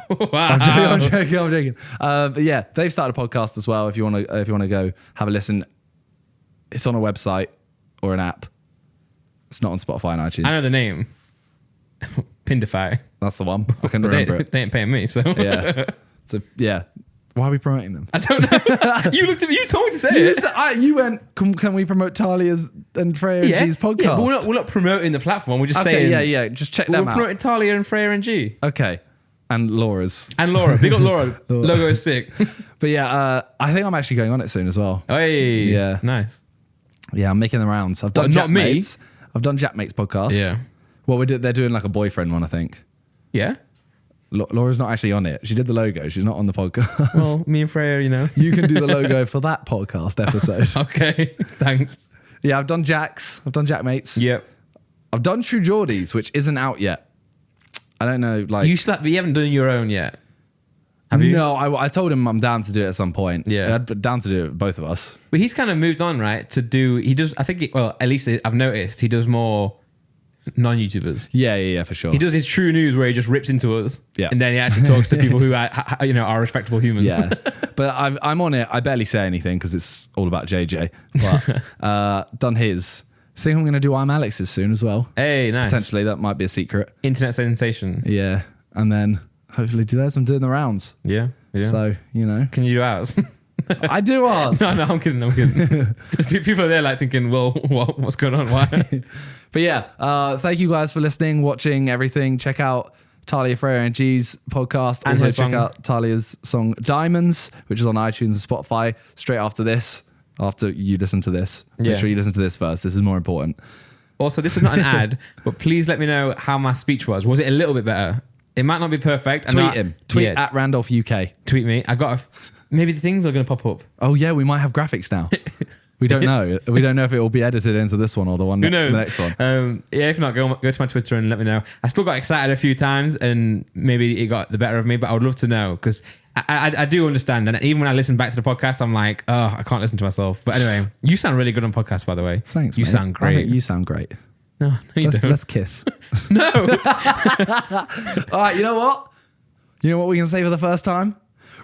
Wow. I'm joking. But yeah, they've started a podcast as well. If you want to go have a listen, it's on a website or an app. It's not on Spotify and iTunes. I know the name. Pindify. That's the one. I can remember it. They ain't paying me, so yeah. So yeah. Why are we promoting them? I don't know. You looked at me. You told me to say it. You went, can we promote Talia's and Freya and G's podcast? Yeah, but we're not promoting the platform. We're just saying. Yeah. Just check them out. We're promoting Talia and Freya and G. Okay. And Laura's. And Laura. Big up Laura. Logo is sick. But yeah, I think I'm actually going on it soon as well. Hey. Yeah. Nice. Yeah, I'm making the rounds. I've done not me. Mates. I've done Jack Mate's podcast. Yeah. Well, they're doing like a boyfriend one, I think. Yeah. Laura's not actually on it. She did the logo. She's not on the podcast. Well, me and Freya, you can do the logo for that podcast episode. Okay, thanks. Yeah, I've done Jack's. I've done Jack Mate's. Yep. I've done True Geordies, which isn't out yet. I don't know. But you haven't done your own yet. Have you? No, I told him I'm down to do it at some point. Yeah. I'd down to do it with both of us. But he's kind of moved on, right? He does, I think, at least I've noticed he does more non-YouTubers. Yeah, for sure. He does his true news where he just rips into us. Yeah. And then he actually talks to people who are respectable humans. Yeah. But I'm on it. I barely say anything because it's all about JJ. But done his. I think I'm going to do I'm Alex's soon as well. Hey, nice. Potentially, that might be a secret. Internet sensation. Yeah. And then hopefully do those. I'm doing the rounds. Yeah. So, Can you do ours? I do ours. No, I'm kidding. People are there like thinking, well, what's going on? Why? But yeah, thank you guys for listening, watching, everything. Check out Talia, Freya and G's podcast. And also check out Talia's song Diamonds, which is on iTunes and Spotify straight after this. After you listen to this. Make sure you listen to this first. This is more important. Also, this is not an ad, but please let me know how my speech was. Was it a little bit better? It might not be perfect. Tweet him. Tweet at Randolph UK. Tweet me. Maybe the things are going to pop up. Oh yeah, we might have graphics now. We don't know. We don't know if it will be edited into this one or the one. Who knows? The next one. If not, go to my Twitter and let me know. I still got excited a few times, and maybe it got the better of me. But I would love to know because I do understand. And even when I listen back to the podcast, I'm like, oh, I can't listen to myself. But anyway, you sound really good on podcasts, by the way. Thanks. You mate. sound great. You sound great. No, you don't. Let's kiss. No. All right. You know what? You know what we can say for the first time?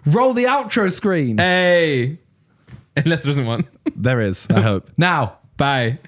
Roll the outro screen. Hey. Unless there isn't one. There is, I hope. Now. Bye.